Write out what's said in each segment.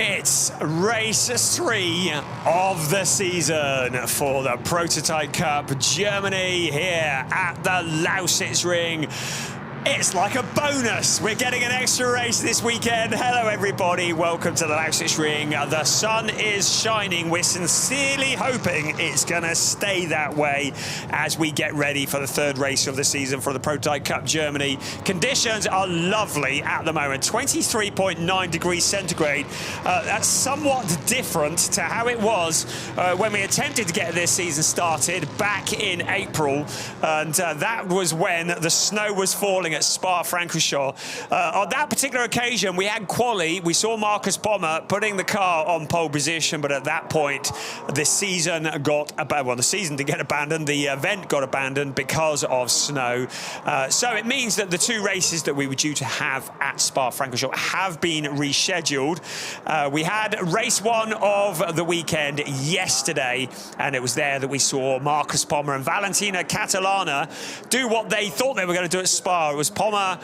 It's race 3 of the season for the Prototype Cup Germany here at the Lausitzring. It's like a bonus. We're getting an extra race this weekend. Hello, everybody. Welcome to the Lausitzring. The sun is shining. We're sincerely hoping it's going to stay that way as we get ready for the third race of the season for the Prototype Cup Germany. Conditions are lovely at the moment. 23.9 degrees centigrade. That's somewhat different to how it was when we attempted to get this season started back in April. And that was when the snow was falling at Spa-Francorchamps. On that particular occasion, we had quali. We saw Marcus Pommer putting the car on pole position, but at that point, the season got abandoned. Well, the season did get abandoned. The event got abandoned because of snow. So it means that the two races that we were due to have at Spa-Francorchamps have been rescheduled. We had race 1 of the weekend yesterday, and it was there that we saw Marcus Pommer and Valentina Catalana do what they thought they were going to do at Spa. It was Pommer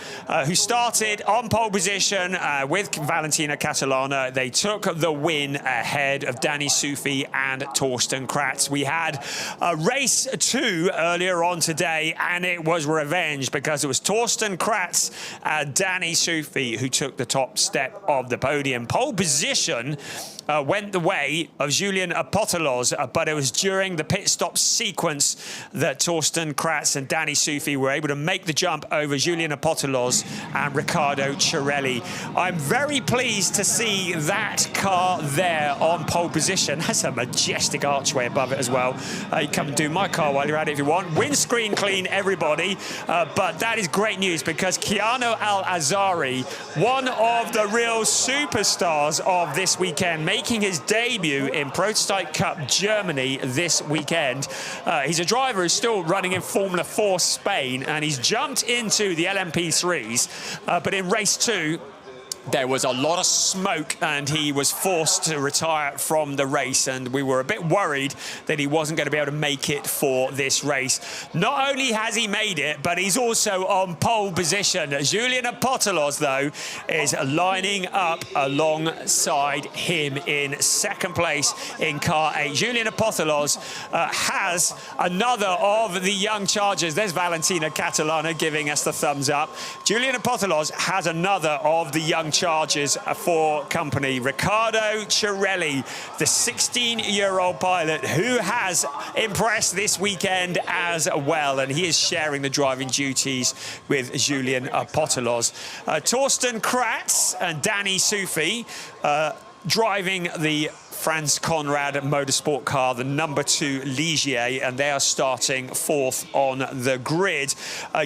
who started on pole position with Valentina Catalana. They took the win ahead of Danny Sufi and Torsten Kratz. We had race 2 earlier on today, and it was revenge because it was Torsten Kratz and Danny Sufi who took the top step of the podium. Pole position went the way of Julian Apotelos, but it was during the pit stop sequence that Torsten Kratz and Danny Sufi were able to make the jump over Julian Apotelos and Riccardo Cirelli. I'm very pleased to see that car there on pole position. Has a majestic archway above it as well. You come and do my car while you're at it if you want. Windscreen clean, everybody. But that is great news because Keanu Al-Azari, one of the real superstars of this weekend, making his debut in Prototype Cup Germany this weekend. He's a driver who's still running in Formula 4 Spain, and he's jumped into the LMP3s, but in race 2, there was a lot of smoke and he was forced to retire from the race, and we were a bit worried that he wasn't going to be able to make it for this race. Not only has he made it, but he's also on pole position. Julian Apotelos, though, is lining up alongside him in second place in car 8. Julian Apotelos has another of the young chargers. There's Valentina Catalana giving us the thumbs up. Julian Apotelos has another of the young charges for company. Riccardo Cirelli, the 16-year-old pilot who has impressed this weekend as well, and he is sharing the driving duties with Julian Apotelos. Torsten Kratz and Danny Sufi driving the Franz Conrad motorsport car, the number 2 Ligier, and they are starting 4th on the grid.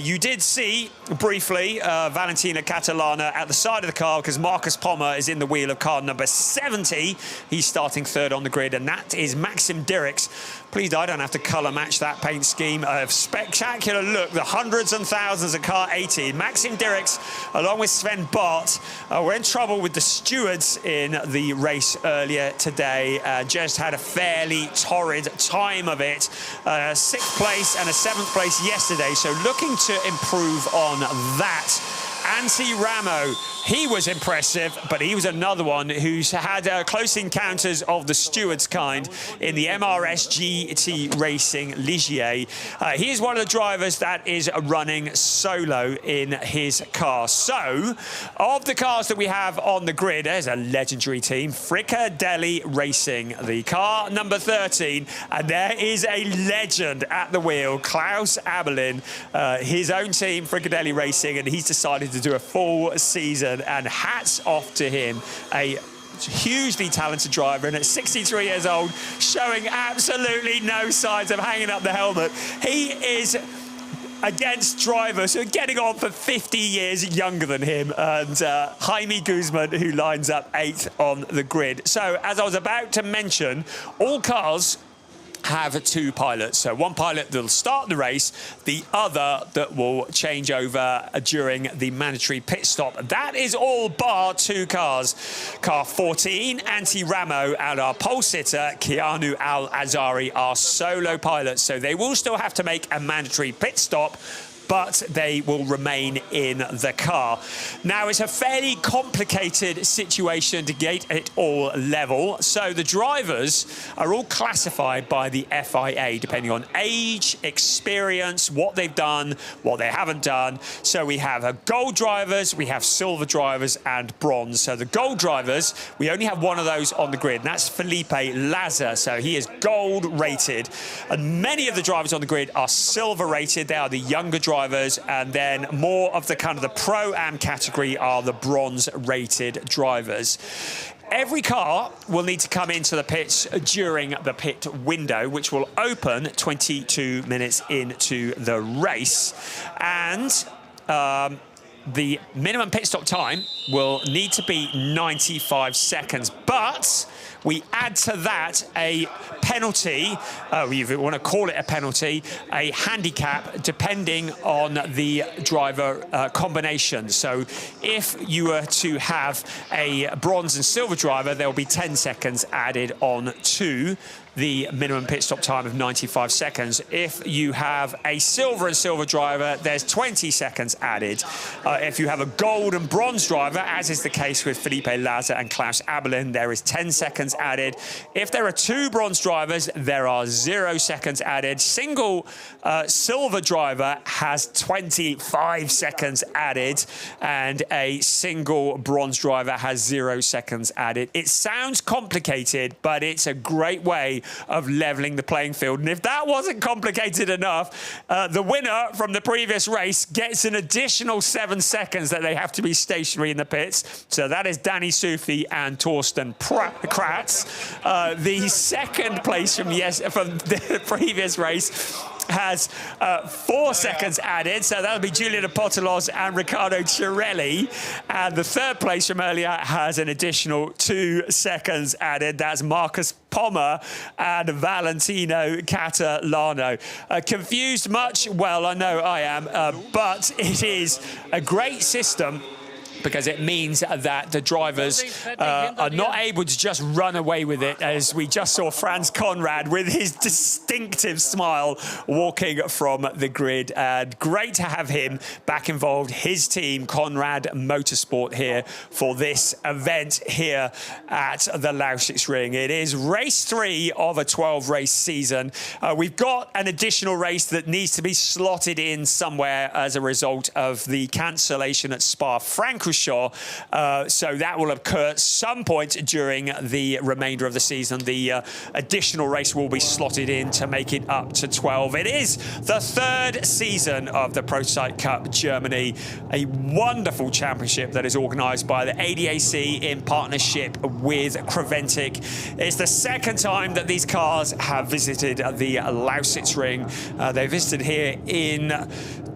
You did see briefly Valentina Catalana at the side of the car because Marcus Pommer is in the wheel of car number 70. He's starting 3rd on the grid, and that is Maxim Dirks. Please, I don't have to colour match that paint scheme. A spectacular look, the hundreds and thousands of car 18. Maxim Dirks, along with Sven Bart, were in trouble with the stewards in the race earlier today. Just had a fairly torrid time of it. 6th place and a 7th place yesterday, so looking to improve on that. Antti Ramo, he was impressive, but he was another one who's had close encounters of the stewards kind in the MRS GT Racing Ligier. He is one of the drivers that is running solo in his car. So, of the cars that we have on the grid, there's a legendary team, Fricadelli Racing, the car number 13, and there is a legend at the wheel, Klaus Abelin, his own team, Fricadelli Racing, and he's decided to do a full season, and hats off to him. A hugely talented driver, and at 63 years old, showing absolutely no signs of hanging up the helmet. He is against drivers who are getting on for 50 years younger than him, and Jaime Guzman, who lines up 8th on the grid. So, as I was about to mention, all cars have 2 pilots. So one pilot that'll start the race, the other that will change over during the mandatory pit stop. That is all bar 2 cars. Car 14, Antti Ramo, and our pole sitter, Keanu Al-Azari, are solo pilots. So they will still have to make a mandatory pit stop, but they will remain in the car. Now, it's a fairly complicated situation to get it all level. So the drivers are all classified by the FIA, depending on age, experience, what they've done, what they haven't done. So we have gold drivers, we have silver drivers, and bronze. So the gold drivers, we only have one of those on the grid, and that's Felipe Laza. So he is gold rated. And many of the drivers on the grid are silver rated. They are the younger drivers. And then more of the kind of the Pro-Am category are the bronze rated drivers. Every car will need to come into the pits during the pit window, which will open 22 minutes into the race. And the minimum pit stop time will need to be 95 seconds. But we add to that a penalty, if you want to call it a penalty, a handicap, depending on the driver combination. So if you were to have a bronze and silver driver, there will be 10 seconds added on to the minimum pit stop time of 95 seconds. If you have a silver and silver driver, there's 20 seconds added. If you have a gold and bronze driver, as is the case with Felipe Laza and Klaus Abelin, there is 10 seconds added. If there are two bronze drivers, there are 0 seconds added. Single silver driver has 25 seconds added, and a single bronze driver has 0 seconds added. It sounds complicated, but it's a great way of leveling the playing field. And if that wasn't complicated enough, the winner from the previous race gets an additional 7 seconds that they have to be stationary in the pits. So that is Danny Sufi and Torsten Kratz. The second place from the previous race has 4 seconds added, so that'll be Julian Apostolos and Riccardo Cirelli. And the third place from earlier has an additional 2 seconds added. That's Marcus Pommer and Valentino Catalano. Confused much? Well, I know I am, but it is a great system, because it means that the drivers are not able to just run away with it, as we just saw Franz Conrad with his distinctive smile walking from the grid. And great to have him back involved, his team, Conrad Motorsport, here for this event here at the Lausitzring. It is race 3 of a 12-race season. We've got an additional race that needs to be slotted in somewhere as a result of the cancellation at Spa-Francorchamps. So that will occur at some point during the remainder of the season. The additional race will be slotted in to make it up to 12. It is the 3rd season of the Prototype Cup Germany, a wonderful championship that is organised by the ADAC in partnership with Creventic. It's the 2nd time that these cars have visited the Lausitzring. They visited here in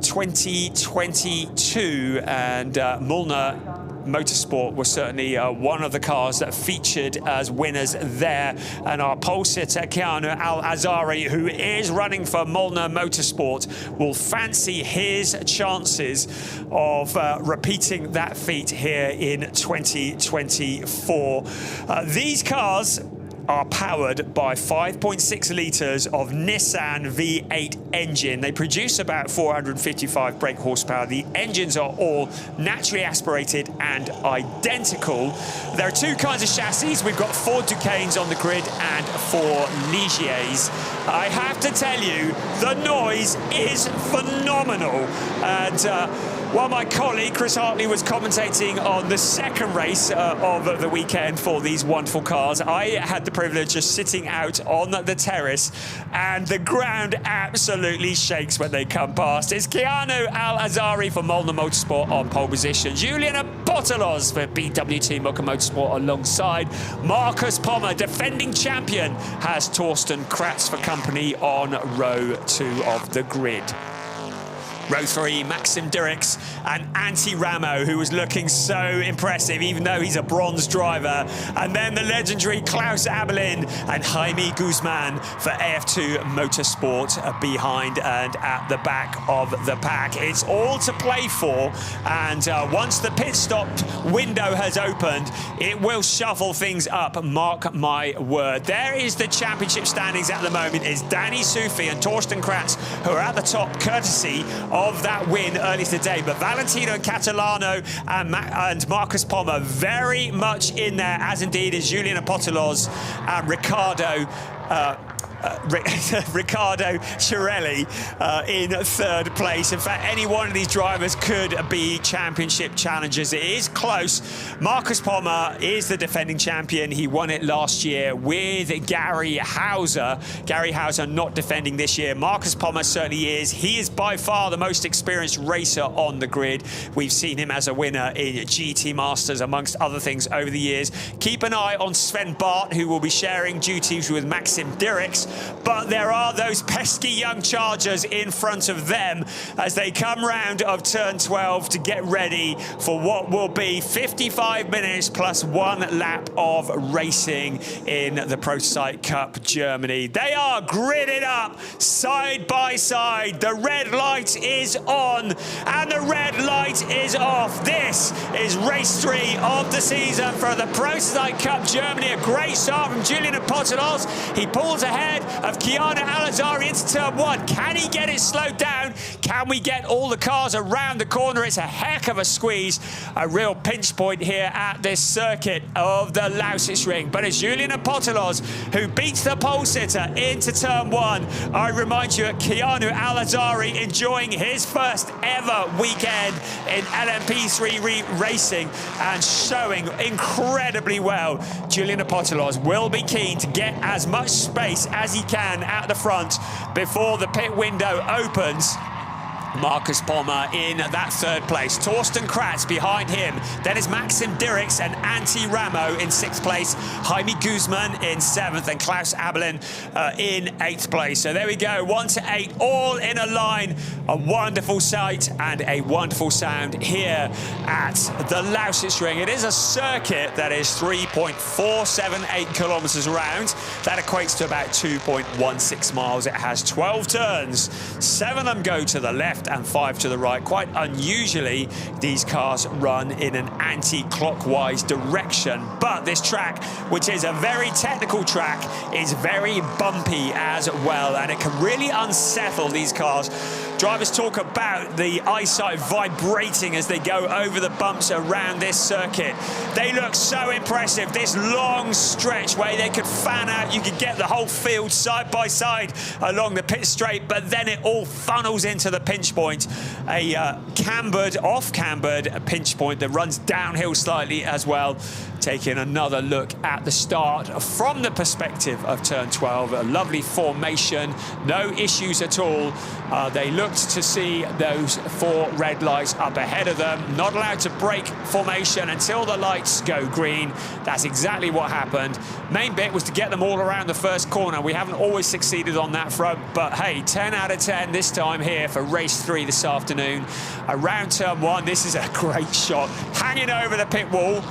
2022, and Mullner Motorsport was certainly one of the cars that featured as winners there. And our pole sitter, Keanu Al-Azari, who is running for Mullner Motorsport, will fancy his chances of repeating that feat here in 2024. These cars are powered by 5.6 litres of Nissan V8 engine. They produce about 455 brake horsepower. The engines are all naturally aspirated and identical. There are 2 kinds of chassis. We've got 4 Duquesnes on the grid and 4 Ligiers. I have to tell you, the noise is phenomenal. And while my colleague Chris Hartley was commentating on the 2nd race of the weekend for these wonderful cars, I had the privilege of sitting out on the terrace, and the ground absolutely shakes when they come past. It's Keanu Al-Azari for Mullner Motorsport on pole position. Julian Apostolos for BWT Motorsport alongside Marcus Pommer, defending champion, has Torsten Kratz for company on row 2 of the grid. Row 3, Maxim Dirks and Antti Ramo, who was looking so impressive, even though he's a bronze driver. And then the legendary Klaus Abelin and Jaime Guzman for AF2 Motorsport behind and at the back of the pack. It's all to play for, and once the pit stop window has opened, it will shuffle things up, mark my word. There is the championship standings at the moment. It's Danny Sufi and Torsten Kratz who are at the top, courtesy of that win earlier today. But Valentino Catalano and Marcus Pommer very much in there, as indeed is Julian Apostolos and Ricardo Cirelli in third place. In fact, any one of these drivers could be championship challengers. It is close. Marcus Pommer is the defending champion. He won it last year with Gary Hauser. Gary Hauser not defending this year. Marcus Pommer certainly is. He is by far the most experienced racer on the grid. We've seen him as a winner in GT Masters, amongst other things, over the years. Keep an eye on Sven Bart, who will be sharing duties with Maxim Dirks. But there are those pesky young Chargers in front of them as they come round of turn 12 to get ready for what will be 55 minutes plus 1 lap of racing in the Prototype Cup Germany. They are gridded up side by side. The red light is on and the red light is off. This is race 3 of the season for the Prototype Cup Germany. A great start from Julian Apostolos. He pulls ahead of Keanu Al-Azari into turn 1. Can he get it slowed down? Can we get all the cars around the corner? It's a heck of a squeeze. A real pinch point here at this circuit of the Lausitzring. But it's Julian Apostolos who beats the pole sitter into turn 1. I remind you, Keanu Al-Azari enjoying his first ever weekend in LMP3 racing and showing incredibly well. Julian Apostolos will be keen to get as much space as he can at the front before the pit window opens. Marcus Pommer in that third place. Torsten Kratz behind him. Then is Maxim Dirks and Antti Ramo in 6th place. Jaime Guzman in 7th and Klaus Abelin in 8th place. So there we go, 1 to 8, all in a line. A wonderful sight and a wonderful sound here at the Lausitzring. It is a circuit that is 3.478 kilometers around. That equates to about 2.16 miles. It has 12 turns. 7 of them go to the left and 5 to the right. Quite unusually, these cars run in an anti-clockwise direction. But this track, which is a very technical track, is very bumpy as well, and it can really unsettle these cars. Drivers talk about the eyesight vibrating as they go over the bumps around this circuit. They look so impressive. This long stretch where they could fan out, you could get the whole field side by side along the pit straight, but then it all funnels into the pinch point. A off-cambered pinch point that runs downhill slightly as well. Taking another look at the start from the perspective of turn 12. A lovely formation, no issues at all. They looked to see those 4 red lights up ahead of them. Not allowed to break formation until the lights go green. That's exactly what happened. Main bit was to get them all around the first corner. We haven't always succeeded on that front, but hey, 10 out of 10 this time here for race 3 this afternoon. Around turn 1, this is a great shot. Hanging over the pit wall.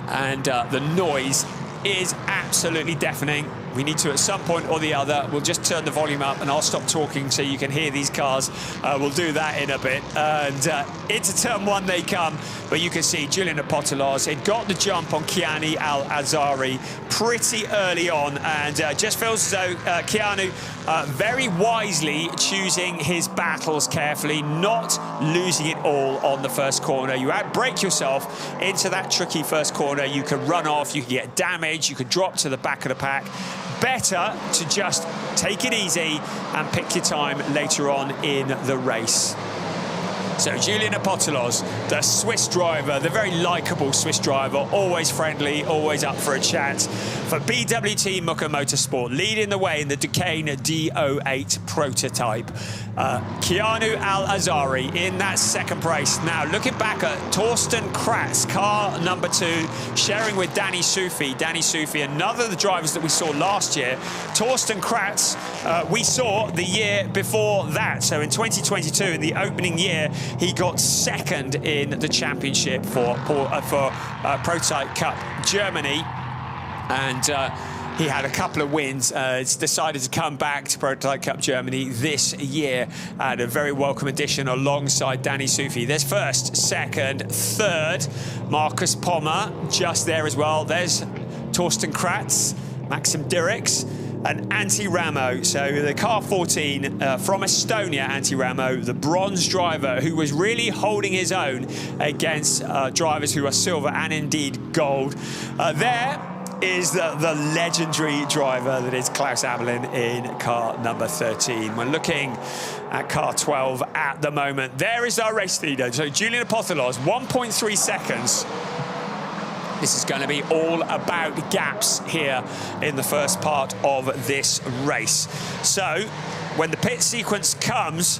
And the noise is absolutely deafening. We need to, at some point or the other, we'll just turn the volume up and I'll stop talking so you can hear these cars. We'll do that in a bit. And into turn 1 they come, but you can see Julian Apostolos had got the jump on Keanu Al-Azari pretty early on, and just feels as though Keanu very wisely choosing his battles carefully, not losing it all on the first corner. You outbrake yourself into that tricky first corner. You can run off, you can get damage, you could drop to the back of the pack. Better to just take it easy and pick your time later on in the race. So Julian Apostolos, the Swiss driver, the very likeable Swiss driver, always friendly, always up for a chat. For BWT Mucker Motorsport, leading the way in the Duquesne D08 prototype. Keanu Al-Azari in that second place. Now, looking back at Torsten Kratz, car number 2, sharing with Danny Sufi. Danny Sufi, another of the drivers that we saw last year. Torsten Kratz, we saw the year before that. So in 2022, in the opening year, he got second in the championship for Prototype Cup Germany. And he had a couple of wins. It's decided to come back to Prototype Cup Germany this year, and a very welcome addition alongside Danny Sufi. There's first, second, third. Marcus Pommer just there as well. There's Torsten Kratz, Maxim Dirks. and Antti Ramo. So the car 14 from Estonia, Antti Ramo, the bronze driver who was really holding his own against drivers who are silver and indeed gold. There is the legendary driver that is Klaus Abelin in car number 13. We're looking at car 12 at the moment. There is our race leader. So Julian Apothelos, 1.3 seconds. This is going to be all about gaps here in the first part of this race. So when the pit sequence comes,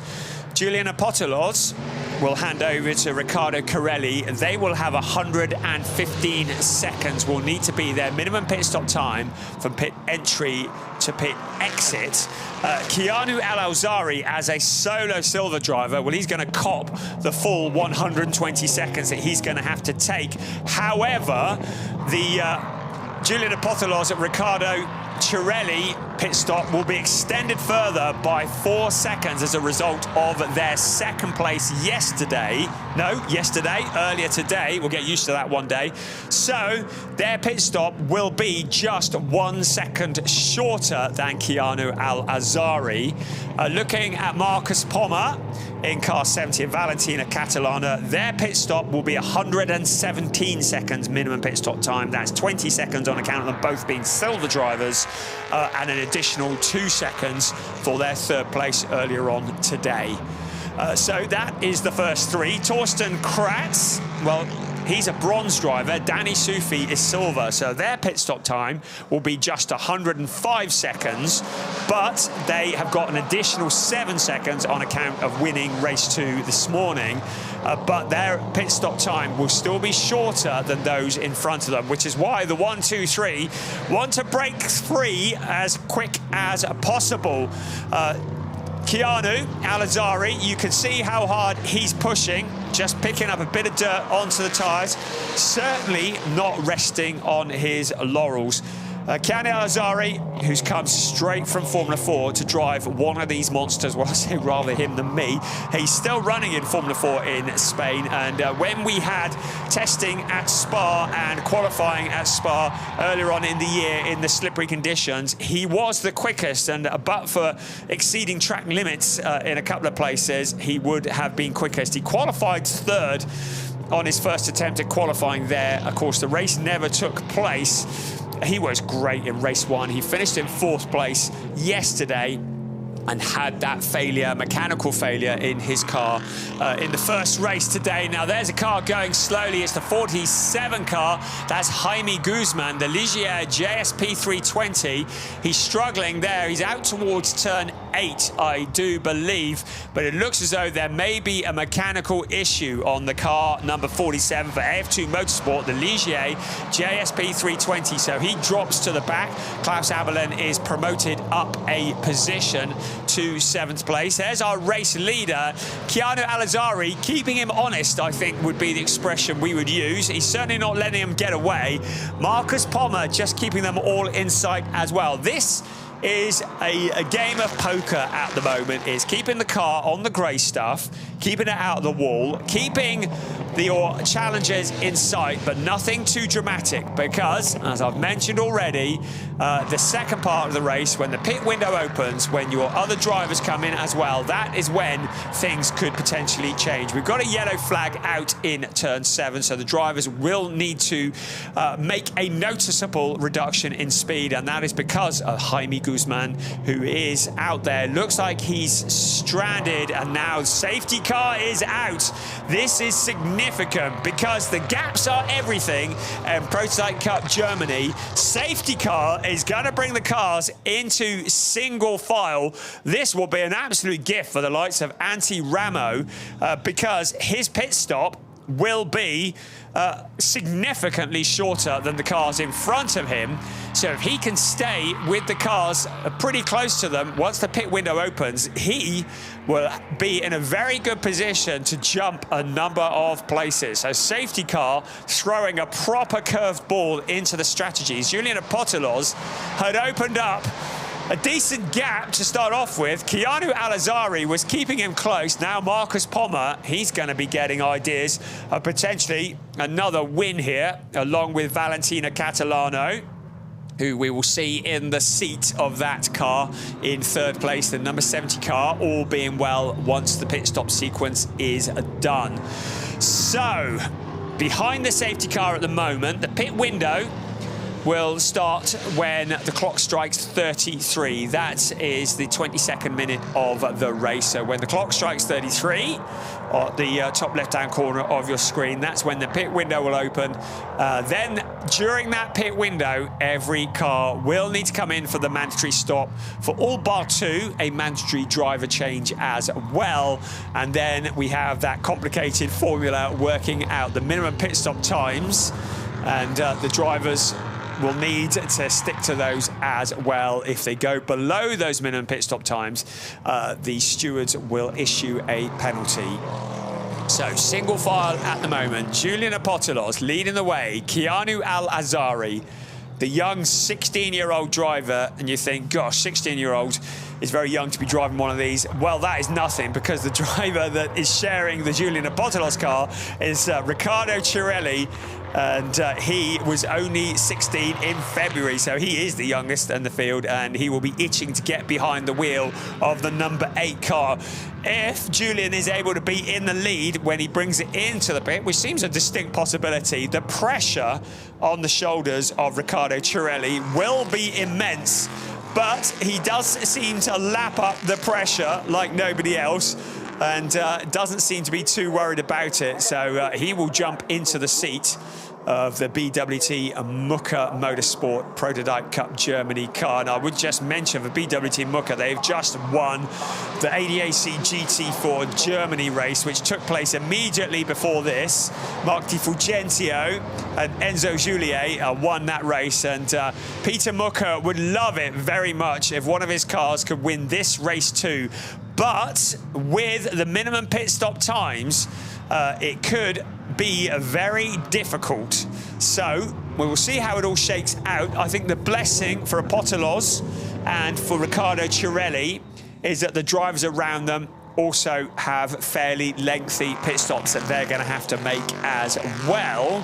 Julian Apothelos will hand over to Riccardo Corelli. They will have 115 seconds. Will need to be their minimum pit stop time from pit entry to pit exit. Keanu Al-Awzari as a solo silver driver, well, he's going to cop the full 120 seconds that he's going to have to take. However, the Julian Apothelos at Riccardo Corelli pit stop will be extended further by 4 seconds as a result of their second place earlier today. We'll get used to that one day. So their pit stop will be just 1 second shorter than Keanu Al-Awzari. Looking at Marcus Pommer in car 70 and Valentina Catalana, their pit stop will be 117 seconds minimum pit stop time. That's 20 seconds on account of them both being silver drivers, and an additional 2 seconds for their third place earlier on today. So that is the first three. Torsten Kratz, well, he's a bronze driver. Danny Sufi is silver, so their pit stop time will be just 105 seconds, but they have got an additional 7 seconds on account of winning race 2 this morning. But their pit stop time will still be shorter than those in front of them, which is why the 1, 2, 3 want to break free as quick as possible. Keanu Al-Awzari, you can see how hard he's pushing, just picking up a bit of dirt onto the tyres, certainly not resting on his laurels. Keanu Al-Awzari, who's come straight from Formula 4 to drive one of these monsters, well, I say rather him than me. He's still running in Formula 4 in Spain, and when we had testing at Spa and qualifying at Spa earlier on in the year in the slippery conditions, he was the quickest, and but for exceeding track limits in a couple of places, he would have been quickest. He qualified third on his first attempt at qualifying there. Of course, the race never took place. He was great in race 1. He finished in 4th place yesterday and had that failure, mechanical failure in his car in the first race today. Now there's a car going slowly. It's the 47 car. That's Jaime Guzman, the Ligier JSP 320. He's struggling there. He's out towards turn 8, I do believe, but it looks as though there may be a mechanical issue on the car number 47 for AF2 Motorsport, the Ligier JSP 320. So he drops to the back. Klaus Abelin is promoted up a position to 7th place. There's our race leader, Keanu Al-Awzari. Keeping him honest, I think, would be the expression we would use. He's certainly not letting him get away. Marcus Pommer just keeping them all in sight as well. This is a game of poker at the moment. Is keeping the car on the grey stuff, keeping it out of the wall, keeping your challengers in sight, but nothing too dramatic, because, as I've mentioned already, the second part of the race, when the pit window opens, when your other drivers come in as well, that is when things could potentially change. We've got a yellow flag out in turn 7, so the drivers will need to make a noticeable reduction in speed, and that is because of Jaime Guzman, who is out there. Looks like he's stranded, and now the safety car is out. This is significant because the gaps are everything in Prototype Cup Germany. Safety car is going to bring the cars into single file. This will be an absolute gift for the likes of Antti Ramo because his pit stop will be significantly shorter than the cars in front of him. So if he can stay with the cars pretty close to them once the pit window opens, he will be in a very good position to jump a number of places. So safety car throwing a proper curved ball into the strategies. Julian Apothelos had opened up a decent gap to start off with. Keanu Al-Awzari was keeping him close. Now Marcus Pommer, he's going to be getting ideas of potentially another win here, along with Valentina Catalano. who we will see in the seat of that car in third place, the number 70 car, all being well once the pit stop sequence is done. So, behind the safety car at the moment, the pit window will start when the clock strikes 33. That is the 22nd minute of the race. So when the clock strikes 33, at the top left-hand corner of your screen, that's when the pit window will open. Then during that pit window, every car will need to come in for the mandatory stop. For all bar 2, a mandatory driver change as well. And then we have that complicated formula working out the minimum pit stop times, and the drivers will need to stick to those as well. If they go below those minimum pit stop times, the stewards will issue a penalty. So, single file at the moment. Julian Apostolos leading the way. Keanu Al-Azhari, the young 16-year-old driver. And you think, gosh, 16-year-old is very young to be driving one of these. Well, that is nothing, because the driver that is sharing the Julian Apostolos car is Riccardo Cirelli. And he was only 16 in February, so he is the youngest in the field, and he will be itching to get behind the wheel of the number 8 car. If Julian is able to be in the lead when he brings it into the pit, which seems a distinct possibility, the pressure on the shoulders of Riccardo Cirelli will be immense, but he does seem to lap up the pressure like nobody else, and doesn't seem to be too worried about it. So he will jump into the seat of the BWT Mucker Motorsport Prototype Cup Germany car. And I would just mention for BWT Mucker, they've just won the ADAC GT4 Germany race, which took place immediately before this. Mark Di Fulgenzio and Enzo Giulier won that race, and Peter Mucker would love it very much if one of his cars could win this race too. But with the minimum pit stop times, it could be very difficult. So we will see how it all shakes out. I think the blessing for Apostolos and for Riccardo Cirelli is that the drivers around them also have fairly lengthy pit stops that they're going to have to make as well.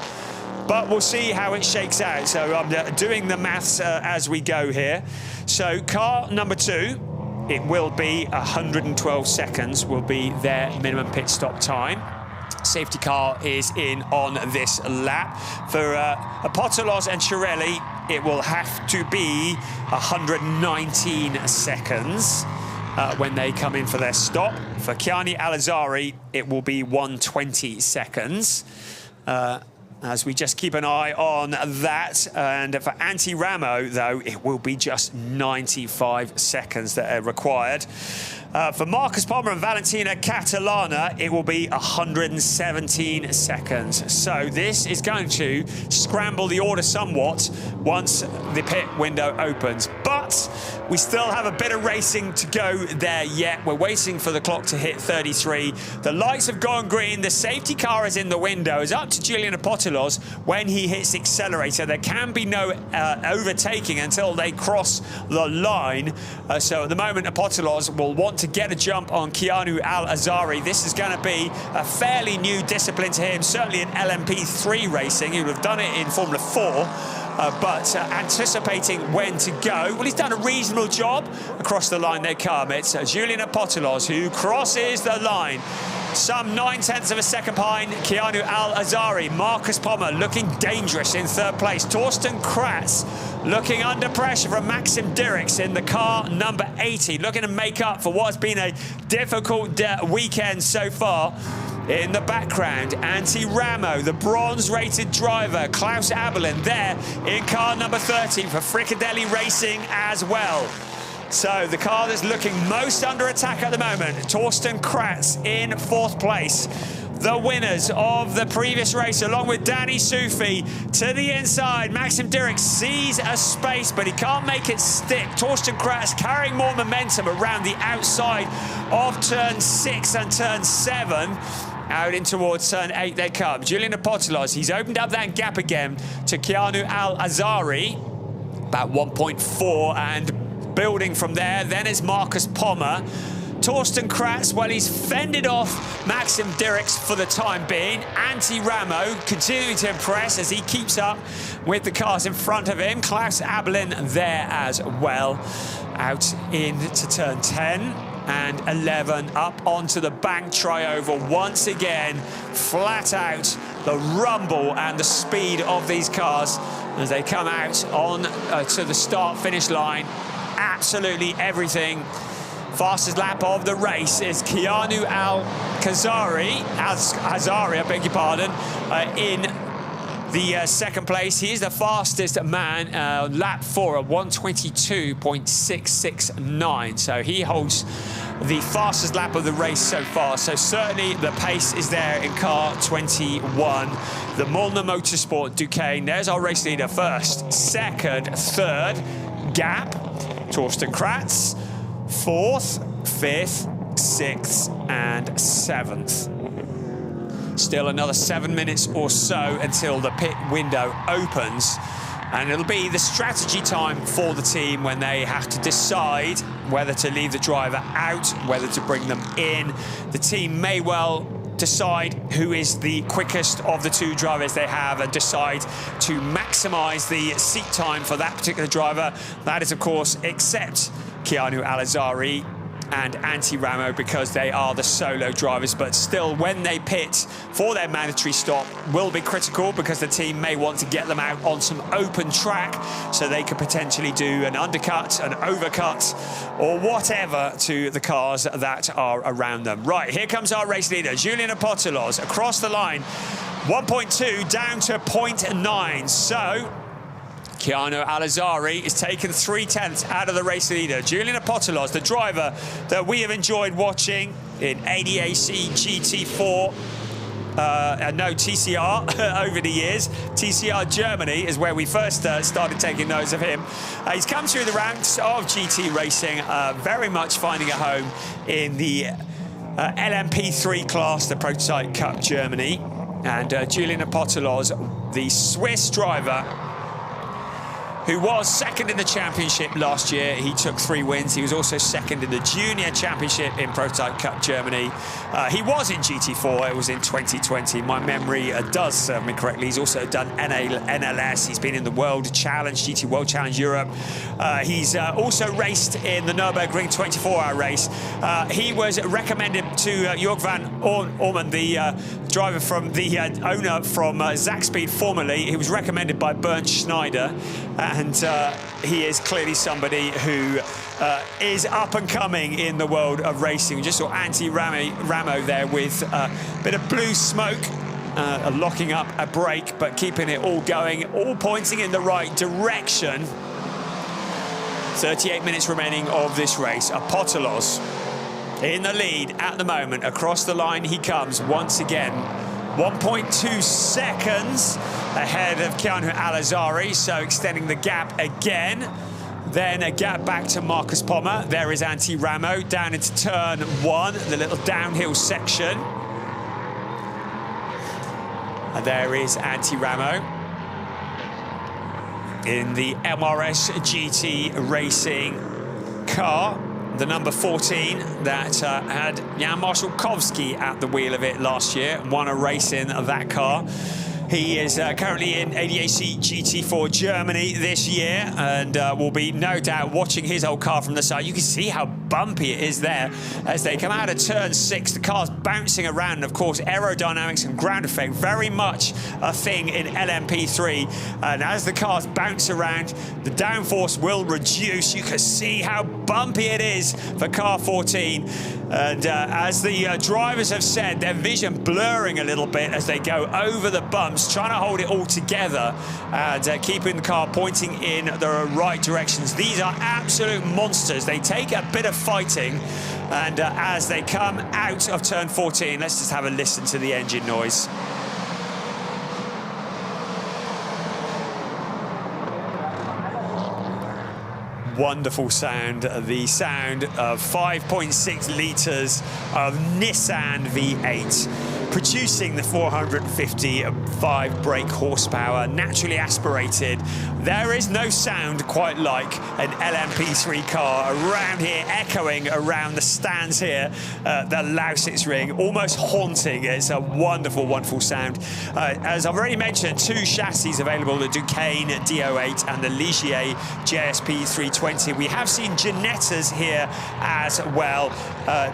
But we'll see how it shakes out. So I'm doing the maths as we go here. So car number 2, it will be 112 seconds will be their minimum pit stop time. Safety car is in on this lap. For Apostolos and Cirelli, it will have to be 119 seconds when they come in for their stop. For Keanu Al-Azhari, it will be 120 seconds. As we just keep an eye on that. And for Antti Ramo, though, it will be just 95 seconds that are required. For Marcus Palmer and Valentina Catalana, it will be 117 seconds. So this is going to scramble the order somewhat once the pit window opens. But we still have a bit of racing to go there yet. We're waiting for the clock to hit 33. The lights have gone green. The safety car is in the window. It's up to Julian Apostolos when he hits the accelerator. There can be no overtaking until they cross the line. So at the moment, Apostolos will want to get a jump on Keanu Al-Azhari. This is going to be a fairly new discipline to him, certainly in LMP3 racing. He would have done it in Formula 4. But anticipating when to go. Well, he's done a reasonable job. Across the line they come. It's Julian Apostolos who crosses the line. Some 9/10 of a second behind Keanu Al-Azhari. Marcus Palmer looking dangerous in third place. Torsten Kratz looking under pressure from Maxim Dirks in the car number 80. Looking to make up for what has been a difficult weekend so far. In the background, Antti Ramo, the bronze-rated driver, Klaus Abelin there in car number 13 for Fricadelli Racing as well. So the car that's looking most under attack at the moment, Torsten Kratz in fourth place. The winners of the previous race, along with Danny Sufi to the inside. Maxim Dirks sees a space, but he can't make it stick. Torsten Kratz carrying more momentum around the outside of turn 6 and turn 7. Out in towards turn 8 they come. Julian Apostolos, he's opened up that gap again to Keanu Al-Azhari. About 1.4, and building from there. Then is Marcus Palmer. Torsten Kratz, well, he's fended off Maxim Dirks for the time being. Antti Ramo continuing to impress as he keeps up with the cars in front of him. Klaus Abelin there as well. Out into turn 10 and 11, up onto the bank trioval once again. Flat out the rumble and the speed of these cars as they come out on to the start-finish line. Absolutely everything. Fastest lap of the race is Keanu Al-Khazari, I beg your pardon, in the second place. He is the fastest man, lap 4 at 1:22.669. So he holds the fastest lap of the race so far. So certainly the pace is there in car 21. The Molnar Motorsport Duquesne. There's our race leader first, second, third. Gap, Torsten Kratz. 4th, 5th, 6th and 7th. Still another 7 minutes or so until the pit window opens, and it'll be the strategy time for the team when they have to decide whether to leave the driver out, whether to bring them in. The team may well decide who is the quickest of the two drivers they have and decide to maximise the seat time for that particular driver. That is, of course, except Keanu Al-Khazari and Antti Ramo, because they are the solo drivers. But still, when they pit for their mandatory stop, will be critical, because the team may want to get them out on some open track so they could potentially do an undercut, an overcut, or whatever to the cars that are around them. Right, here comes our race leader, Julian Apostolos, across the line. 1.2 down to 0.9. So Keanu Al-Khazari is taking 0.3 out of the race leader. Julian Apostolos, the driver that we have enjoyed watching in ADAC GT4, TCR over the years. TCR Germany is where we first started taking notes of him. He's come through the ranks of GT racing, very much finding a home in the LMP3 class, the Prototype Cup Germany. And Julian Apostolos, the Swiss driver, who was second in the championship last year. He took 3 wins. He was also second in the junior championship in Prototype Cup Germany. He was in GT4. It was in 2020. My memory does serve me correctly. He's also done NLS. He's been in the World Challenge, GT World Challenge Europe. He's also raced in the Nürburgring 24-hour race. He was recommended to Jörg van Orman, the driver from the owner from Zakspeed formerly. He was recommended by Bernd Schneider. And he is clearly somebody who is up and coming in the world of racing. We just saw Antti Ramo there with a bit of blue smoke, locking up a brake, but keeping it all going, all pointing in the right direction. 38 minutes remaining of this race. Apostolos in the lead at the moment. Across the line he comes once again. 1.2 seconds ahead of Keanu Al-Khazari, so extending the gap again. Then a gap back to Marcus Pommer. There is Antti Ramo down into turn 1, the little downhill section. And there is Antti Ramo in the MRS GT Racing car, the number 14 that had Jan Marszałkowski at the wheel of it last year, won a race in that car. He is currently in ADAC GT4 Germany this year, and will be no doubt watching his old car from the side. You can see how bumpy it is there as they come out of turn 6. The car's bouncing around, and of course aerodynamics and ground effect very much a thing in LMP3. And as the cars bounce around, the downforce will reduce. You can see how bumpy it is for car 14. And as the drivers have said, their vision blurring a little bit as they go over the bumps, trying to hold it all together and keeping the car pointing in the right directions. These are absolute monsters. They take a bit of fighting, and as they come out of turn 14, let's just have a listen to the engine noise. Wonderful sound, the sound of 5.6 litres of Nissan V8 producing the 455 brake horsepower, naturally aspirated. There is no sound quite like an LMP3 car around here, echoing around the stands here at the Lausitzring, almost haunting. It's a wonderful, wonderful sound. As I've already mentioned, 2 chassis available, the Duquesne D08 and the Ligier JSP 320. We have seen Ginettas here as well.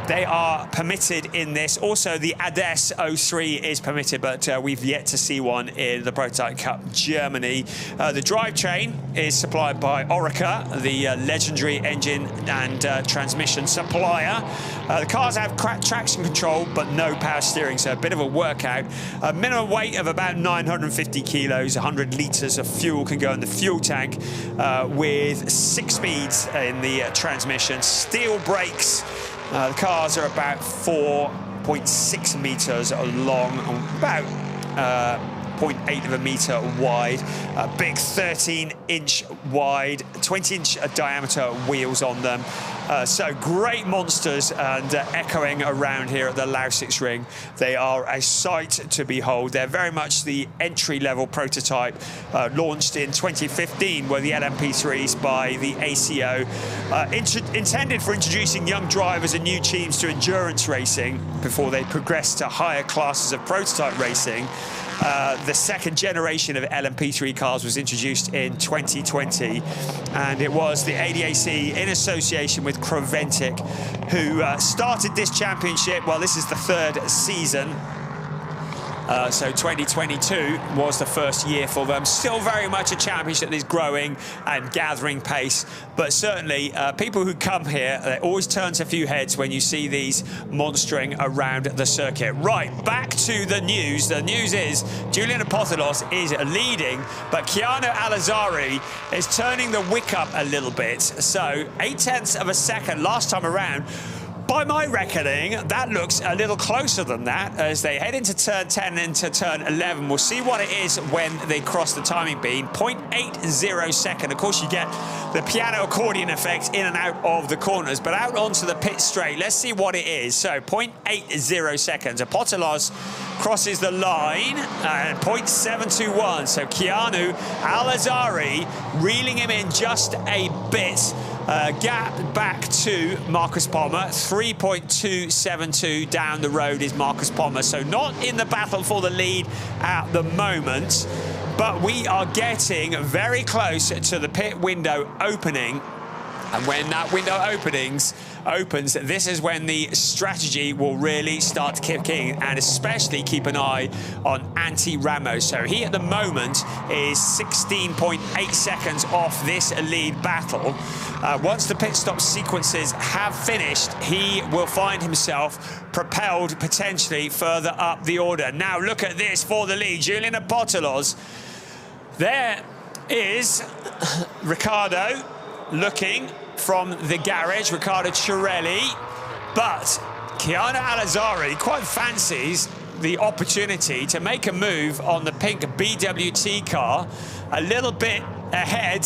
They are permitted in this. Also, the Ades 03 is permitted, but we've yet to see one in the Prototype Cup Germany. The drivetrain is supplied by Orica, the legendary engine and transmission supplier. The cars have traction control, but no power steering, so a bit of a workout. A minimum weight of about 950 kilos, 100 litres of fuel can go in the fuel tank, with 6 speeds in the transmission. Steel brakes. The cars are about 4.6 metres long, about 0.8 of a metre wide, a big 13-inch wide, 20-inch diameter wheels on them. So great monsters, and echoing around here at the Lausitzring. They are a sight to behold. They're very much the entry-level prototype, launched in 2015, were the LMP3s by the ACO, intended for introducing young drivers and new teams to endurance racing before they progress to higher classes of prototype racing. The second generation of LMP3 cars was introduced in 2020, and it was the ADAC in association with Creventic who started this championship. Well, this is the 3rd season. So 2022 was the first year for them. Still very much a championship that is growing and gathering pace, but certainly people who come here, it always turns a few heads when you see these monstering around the circuit. Right, back to the news. The news is Julian Apothelos is leading, but Keanu Alazari is turning the wick up a little bit. So 0.8 of a second last time around. By my reckoning, that looks a little closer than that as they head into turn 10 and into turn 11. We'll see what it is when they cross the timing beam. 0.80 second. Of course, you get the piano accordion effect in and out of the corners, but out onto the pit straight. Let's see what it is. So 0.80 seconds. Apothelos crosses the line and 0.721. So Keanu Alazari reeling him in just a bit. Gap back to Marcus Palmer, 3.272 down the road is Marcus Palmer. So not in the battle for the lead at the moment, but we are getting very close to the pit window opening. And when that window opens, this is when the strategy will really start to kick in, and especially keep an eye on Antti Ramos. So he at the moment is 16.8 seconds off this lead battle. Once the pit stop sequences have finished, he will find himself propelled potentially further up the order. Now look at this for the lead. Julian Apothelos. There is Riccardo looking from the garage, Riccardo Cirelli, but Keanu Alazari quite fancies the opportunity to make a move on the pink BWT car a little bit ahead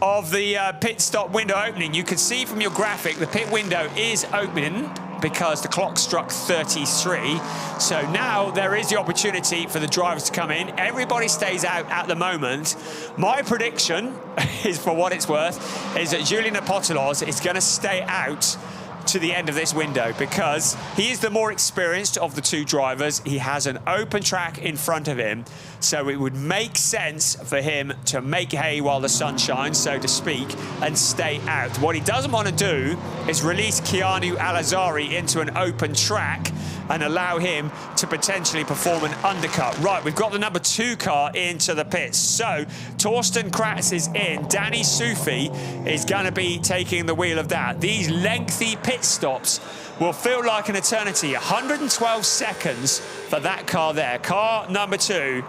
of the pit stop window opening. You can see from your graphic the pit window is opening because the clock struck 33. So now there is the opportunity for the drivers to come in. Everybody stays out at the moment. My prediction is, for what it's worth, is that Julian Apothelos is going to stay out to the end of this window because he is the more experienced of the 2 drivers. He has an open track in front of him, so it would make sense for him to make hay while the sun shines, so to speak, and stay out. What he doesn't want to do is release Keanu Alazari into an open track and allow him to potentially perform an undercut. Right, we've got the number 2 car into the pits. So Torsten Kratz is in. Danny Sufi is going to be taking the wheel of that. These lengthy pit stops will feel like an eternity. 112 seconds for that car there. Car number 2,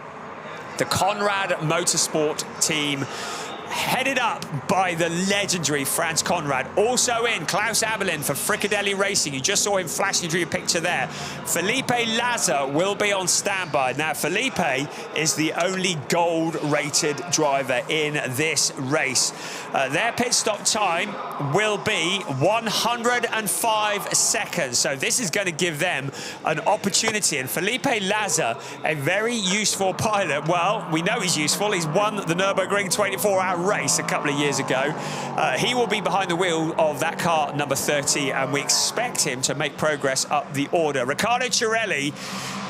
the Conrad Motorsport team. headed up by the legendary Franz Conrad. Also in, Klaus Abelin for Fricadelli Racing. You just saw him flashing through your picture there. Felipe Laza will be on standby. Now, Felipe is the only gold-rated driver in this race. Their pit stop time will be 105 seconds. So this is going to give them an opportunity. And Felipe Laza, a very useful pilot. Well, we know he's useful. He's won the Nürburgring 24-hour race a couple of years ago. He will be behind the wheel of that car, number 30, and we expect him to make progress up the order. Riccardo Cirelli,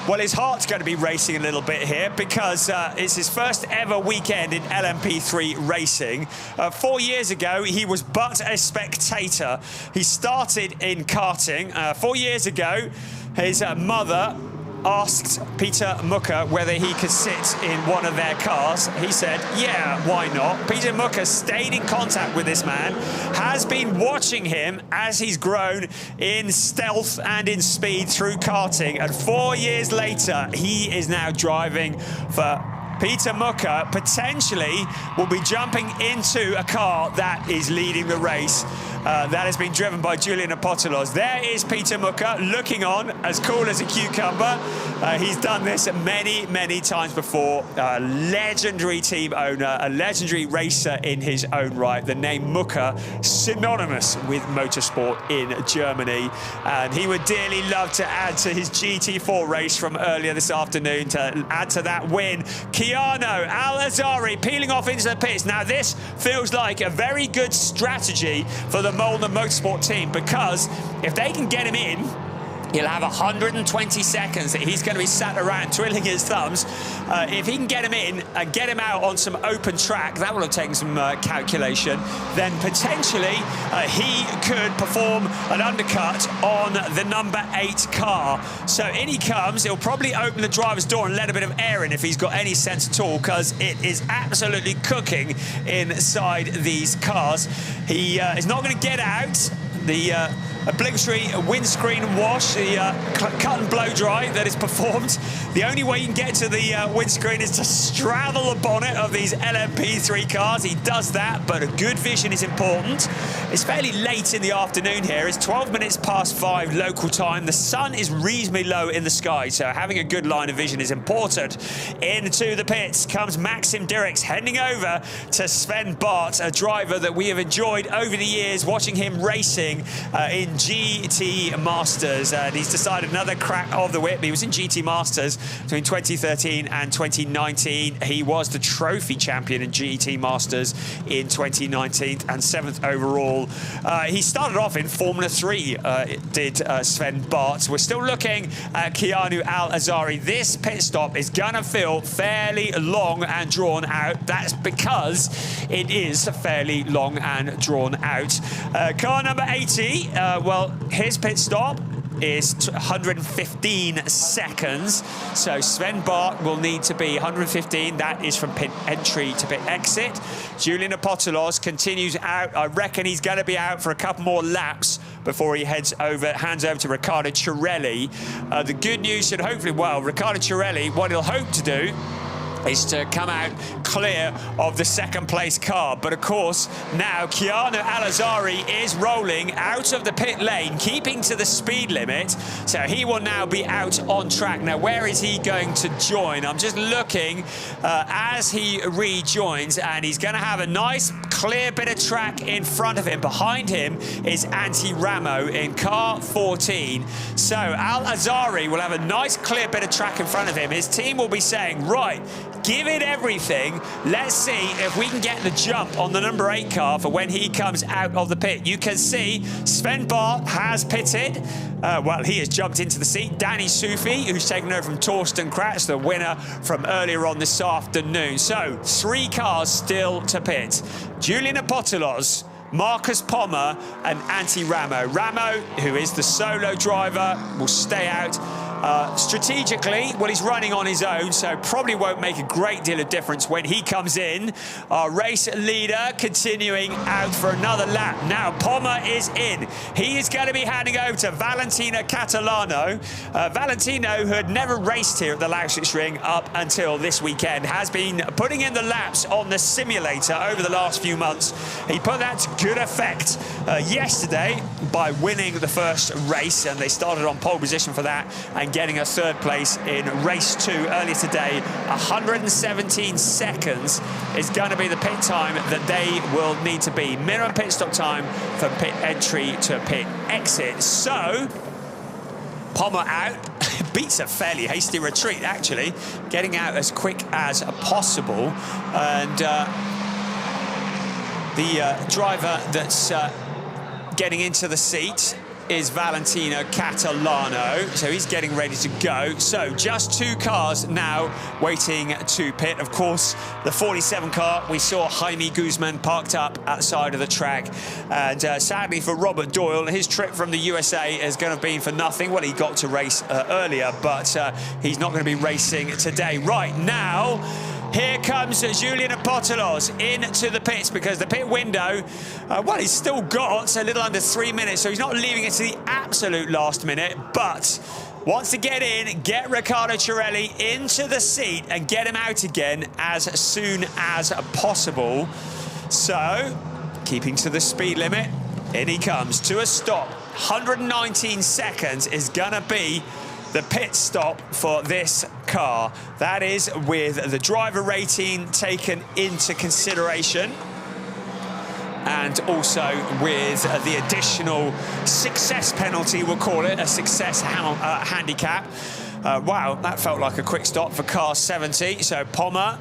well, his heart's going to be racing a little bit here because it's his first ever weekend in LMP3 racing. 4 years ago, he was but a spectator. He started in karting. 4 years ago, his mother asked Peter Mucker whether he could sit in one of their cars. He said, yeah, why not? Peter Mucker stayed in contact with this man, has been watching him as he's grown in stealth and in speed through karting. And 4 years later, he is now driving for Peter Mucker. Potentially will be jumping into a car that is leading the race. That has been driven by Julian Apostolos. There is Peter Mucker looking on, as cool as a cucumber. He's done this many, many times before. A legendary team owner, a legendary racer in his own right. The name Mucker, synonymous with motorsport in Germany. And he would dearly love to add to his GT4 race from earlier this afternoon to add to that win. Keanu Al-Azari peeling off into the pits. Now, this feels like a very good strategy for the Molnar Motorsport team, because if they can get him in, he'll have 120 seconds that he's going to be sat around twiddling his thumbs. If he can get him in and get him out on some open track, that will have taken some calculation, then potentially he could perform an undercut on the number 8 car. So in he comes. He'll probably open the driver's door and let a bit of air in if he's got any sense at all, because it is absolutely cooking inside these cars. He is not going to get out. The obligatory windscreen wash, the cut and blow dry that is performed. The only way you can get to the windscreen is to straddle the bonnet of these LMP3 cars. He does that, but a good vision is important. It's fairly late in the afternoon here. It's 12 minutes past 5 local time. The sun is reasonably low in the sky, so having a good line of vision is important. Into the pits comes Maxim Dirks, heading over to Sven Bart, a driver that we have enjoyed over the years, watching him racing in GT Masters. And he's decided another crack of the whip. He was in GT Masters between 2013 and 2019. He was the trophy champion in GT Masters in 2019 and 7th overall. He started off in Formula 3, did Sven Bart. We're still looking at Keanu Al-Azari. This pit stop is going to feel fairly long and drawn out. That's because it is fairly long and drawn out. Car number 80, well, his pit stop is 115 seconds. So Sven Bart will need to be 115. That is from pit entry to pit exit. Julian Apostolos continues out. I reckon he's going to be out for a couple more laps before he hands over to Riccardo Cirelli. The good news should hopefully, well, Riccardo Cirelli, what he'll hope to do is to come out clear of the second place car. But of course, now Keanu Al-Azari is rolling out of the pit lane, keeping to the speed limit. So he will now be out on track. Now, where is he going to join? I'm just looking as he rejoins, and he's going to have a nice clear bit of track in front of him. Behind him is Antti Ramo in car 14. So Al-Azari will have a nice clear bit of track in front of him. His team will be saying, right, give it everything. Let's see if we can get the jump on the number 8 car for when he comes out of the pit. You can see Sven Bart has pitted. Well, he has jumped into the seat. Danny Sufi, who's taken over from Torsten Kratz, the winner from earlier on this afternoon. So 3 cars still to pit. Julian Apostolos, Marcus Pommer and Antti Ramo. Ramo, who is the solo driver, will stay out. Strategically, well, he's running on his own, so probably won't make a great deal of difference when he comes in. Our race leader continuing out for another lap. Now, Pommer is in. He is going to be handing over to Valentino Catalano. Valentino, who had never raced here at the Lausitzring up until this weekend, has been putting in the laps on the simulator over the last few months. He put that to good effect yesterday by winning the first race, and they started on pole position for that and getting a third place in race 2 earlier today. 117 seconds is going to be the pit time that they will need to be. Minimum pit stop time from pit entry to pit exit. So, Pommer out. Beats a fairly hasty retreat, actually. Getting out as quick as possible. And the driver that's getting into the seat is Valentino Catalano, so he's getting ready to go. So just 2 cars now waiting to pit. Of course, the 47 car, we saw Jaime Guzman parked up outside of the track, and sadly for Robert Doyle, his trip from the USA is going to have been for nothing. Well, he got to race earlier, but he's not going to be racing today. Right now, here comes Julian Apostolos into the pits, because the pit window, well, he's still got a little under 3 minutes, so he's not leaving it to the absolute last minute, but wants to get in, get Riccardo Cirelli into the seat and get him out again as soon as possible. So, keeping to the speed limit, in he comes to a stop. 119 seconds is gonna be the pit stop for this car. That is with the driver rating taken into consideration, and also with the additional success penalty, we'll call it, a success handicap. Wow, that felt like a quick stop for car 70. So Pommer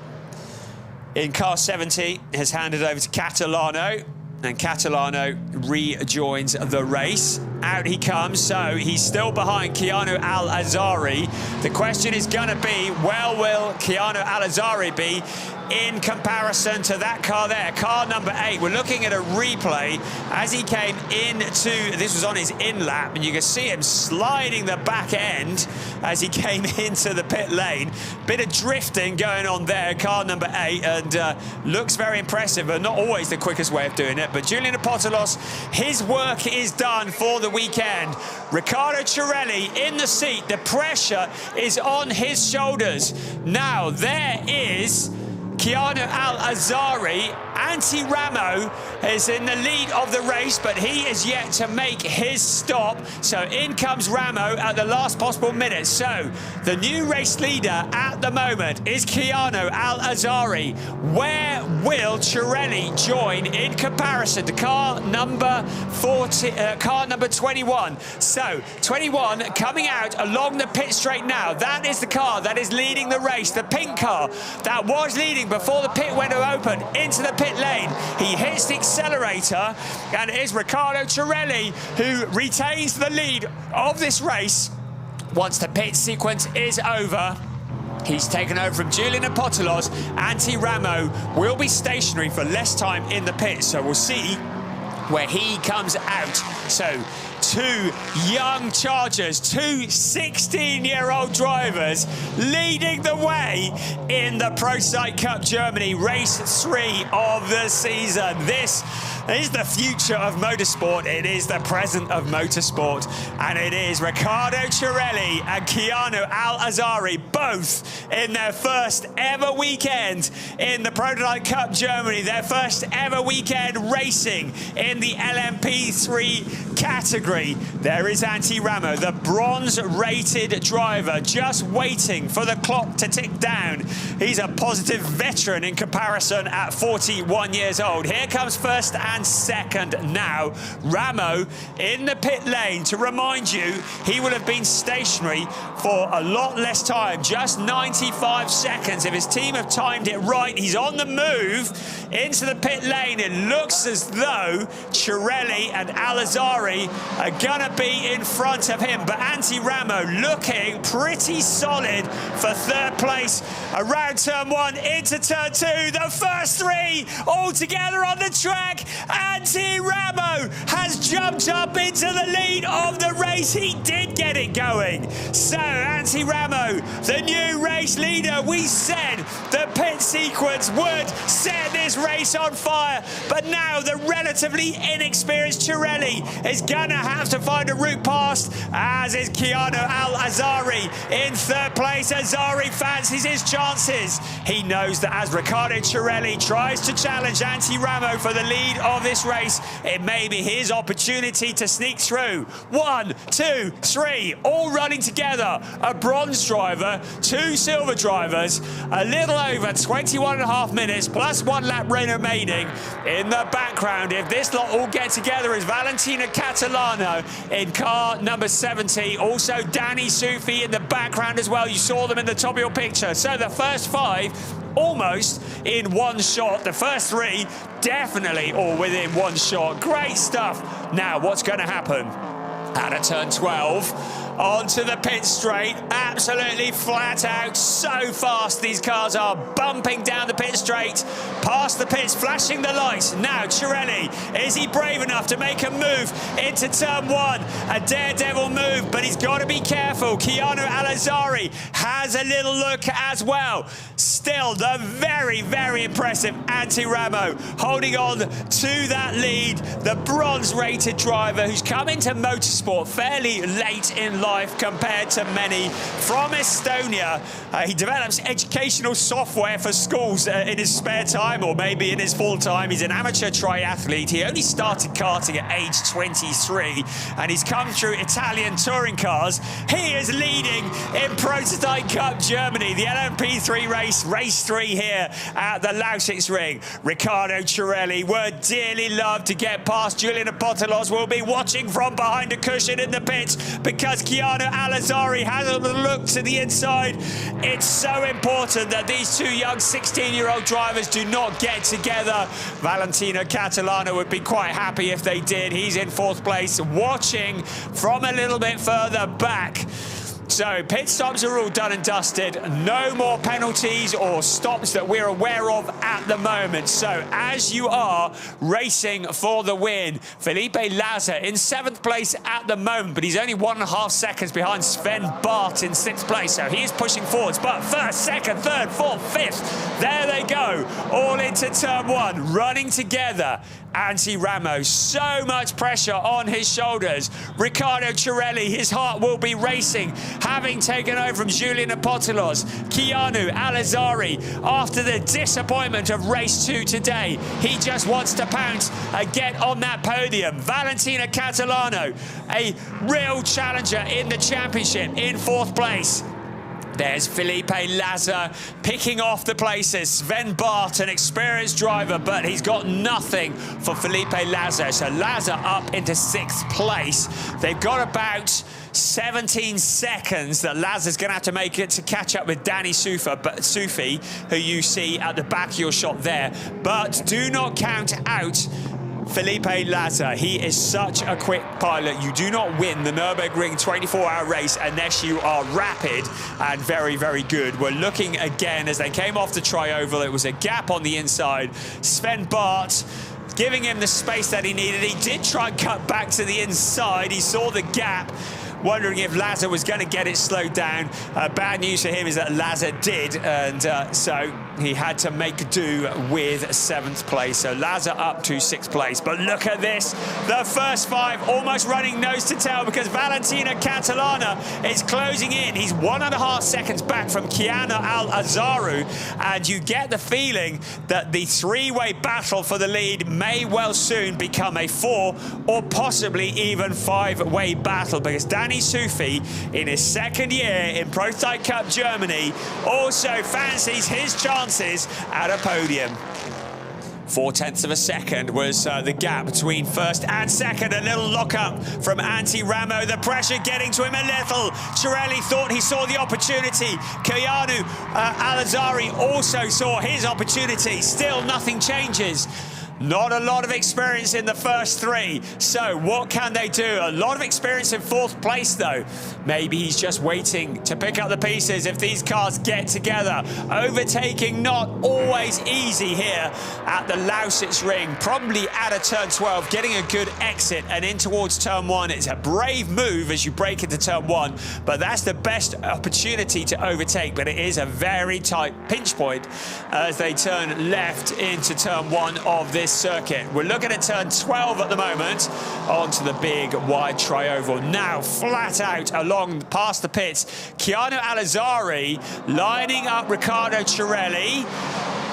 in car 70 has handed over to Catalano, and Catalano rejoins the race. Out he comes, so he's still behind Keanu Al-Azari. The question is going to be, well, will Keanu Al-Azari be in comparison to that car there, car number 8? We're looking at a replay as he came into, this was on his in lap, and you can see him sliding the back end as he came into the pit lane. Bit of drifting going on there, car number 8, and looks very impressive, but not always the quickest way of doing it. But Julian Apostolos, his work is done for the weekend. Riccardo Cirelli in the seat. The pressure is on his shoulders. Now, there is Keanu Al-Azari. Antti Ramo is in the lead of the race, but he is yet to make his stop. So in comes Ramo at the last possible minute. So the new race leader at the moment is Keanu Al-Azari. Where will Cirelli join in comparison to car number 21? So 21 coming out along the pit straight now. That is the car that is leading the race. The pink car that was leading before the pit window opened into the pit lane. He hits the accelerator, and it is Riccardo Cirelli who retains the lead of this race. Once the pit sequence is over, he's taken over from Julian Apostolos. Antti Ramo will be stationary for less time in the pit, so we'll see where he comes out. So 2 young Chargers, 2 16-year-old drivers leading the way in the Prototype Cup Germany race 3 of the season. This is the future of motorsport. It is the present of motorsport, and it is Riccardo Cirelli and Keanu Al-Azari, both in their first ever weekend in the Prototype Cup Germany, their first ever weekend racing in the LMP3 category. There is Antti Ramo, the bronze-rated driver, just waiting for the clock to tick down. He's a positive veteran in comparison at 41 years old. Here comes first and second now. Ramo in the pit lane. To remind you, he will have been stationary for a lot less time, just 95 seconds. If his team have timed it right, he's on the move into the pit lane. It looks as though Cirelli and Al-Azari are gonna be in front of him, but Antti Ramo looking pretty solid for third place around turn 1 into turn 2. The first 3 all together on the track, Antti Ramo has jumped up into the lead of the race. He did get it going. So Antti Ramo, the new race leader. We said the pit sequence would set this race on fire, but now the relatively inexperienced Cirelli is gonna have to find a route past, as is Keanu Al-Azari in third place. Azari fancies his chances. He knows that as Riccardo Cirelli tries to challenge Antti Ramo for the lead of this race, it may be his opportunity to sneak through. 1, 2, 3, all running together. A bronze driver, 2 silver drivers, a little over 21.5 minutes plus 1 lap remaining. In the background, if this lot all get together, is Valentina Catalano in car number 70. Also Danny Sufi in the background as well. You saw them in the top of your picture. So the first 5 almost in one shot. The first 3 definitely all within one shot. Great stuff. Now what's going to happen? Out of turn 12, onto the pit straight, absolutely flat out, so fast these cars are, bumping down the pit straight, past the pits, flashing the lights. Now Cirelli, is he brave enough to make a move into turn 1? A daredevil move, but he's got to be careful. Keanu Al-Azari has a little look as well. Still, the very, very impressive Antti Ramo holding on to that lead. The bronze-rated driver who's come into motorsport fairly late in life compared to many, from Estonia. He develops educational software for schools in his spare time, or maybe in his full time. He's an amateur triathlete. He only started karting at age 23, and he's come through Italian touring cars. He is leading in Prototype Cup Germany, the LMP3 race 3 here at the Lausitzring. Riccardo Cirelli would dearly love to get past Julian Apotelos. Will be watching from behind a cushion in the pits because Keanu Al-Azari hasn't looked to the inside. It's so important that these 2 young 16-year-old drivers do not get together. Valentino Catalano would be quite happy if they did. He's in 4th place, watching from a little bit further back. So pit stops are all done and dusted. No more penalties or stops that we're aware of at the moment. So as you are racing for the win, Felipe Laza in 7th place at the moment, but he's only 1.5 seconds behind Sven Bart in 6th place. So he is pushing forwards, but 1st, 2nd, 3rd, 4th, 5th, there they go, all into turn 1, running together. Antti Ramo, so much pressure on his shoulders. Riccardo Cirelli, his heart will be racing, having taken over from Julian Apotelos. Keanu Al-Azari, after the disappointment of race 2 today, he just wants to pounce and get on that podium. Valentina Catalano, a real challenger in the championship, in 4th place. There's Felipe Laza picking off the places. Sven Bart, an experienced driver, but he's got nothing for Felipe Laza. So Laza up into 6th place. They've got about 17 seconds that Laza's going to have to make it to catch up with Danny Sufi, who you see at the back of your shot there. But do not count out Felipe Laza. He is such a quick pilot. You do not win the Nürburgring 24-hour race unless you are rapid and very, very good. We're looking again as they came off the tri-oval. It was a gap on the inside. Sven Bart giving him the space that he needed. He did try and cut back to the inside. He saw the gap, wondering if Laza was going to get it slowed down. Bad news for him is that Laza did, and so he had to make do with 7th place. So Laza up to 6th place. But look at this. The first 5 almost running nose to tail because Valentina Catalana is closing in. He's 1.5 seconds back from Keanu Al-Azari, and you get the feeling that the 3-way battle for the lead may well soon become a 4 or possibly even 5-way battle, because Danny Sufi, in his 2nd year in Prototype Cup Germany, also fancies his chances at a podium. 0.4 of a second was the gap between 1st and 2nd. A little lock-up from Antti Ramo. The pressure getting to him a little. Cirelli thought he saw the opportunity. Keanu Al-Azari also saw his opportunity. Still nothing changes. Not a lot of experience in the first three. So what can they do? A lot of experience in fourth place, though. Maybe he's just waiting to pick up the pieces if these cars get together. Overtaking not always easy here at the Lausitzring. Probably out of turn 12, getting a good exit and in towards turn 1. It's a brave move as you break into turn 1, but that's the best opportunity to overtake. But it is a very tight pinch point as they turn left into turn 1 of this circuit. We're looking at turn 12 at the moment, onto the big wide trioval. Now flat out along past the pits, Keanu Alizari lining up Riccardo Cirelli.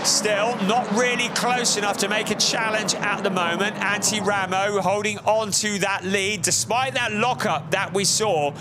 Still not really close enough to make a challenge at the moment. Antti Ramo holding on to that lead despite that lockup that we saw,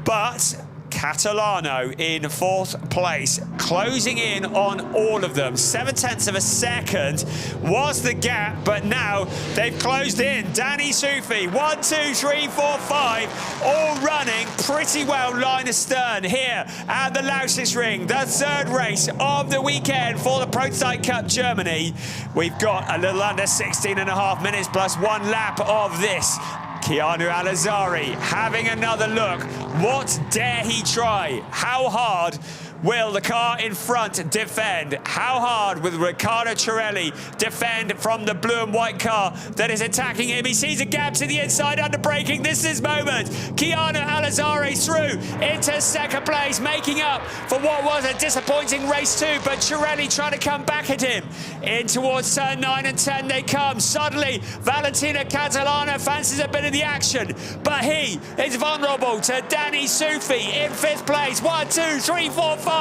but Catalano in fourth place, closing in on all of them. 0.7 of a second was the gap, but now they've closed in. Danny Sufi, 1, 2, 3, 4, 5, all running pretty well line astern here at the Lausitzring, the third race of the weekend for the Prototype Cup Germany. We've got a little under 16.5 minutes plus 1 lap of this. Keanu Alizari having another look. What dare he try? How hard will the car in front defend? How hard will Riccardo Cirelli defend from the blue and white car that is attacking him? He sees a gap to the inside under braking. This is his moment. Keanu Alizari through into second place, making up for what was a disappointing race 2, but Cirelli trying to come back at him. In towards turn 9 and 10 they come. Suddenly, Valentino Catalano fancies a bit of the action, but he is vulnerable to Danny Sufi in 5th place. 1, 2, 3, 4, 5.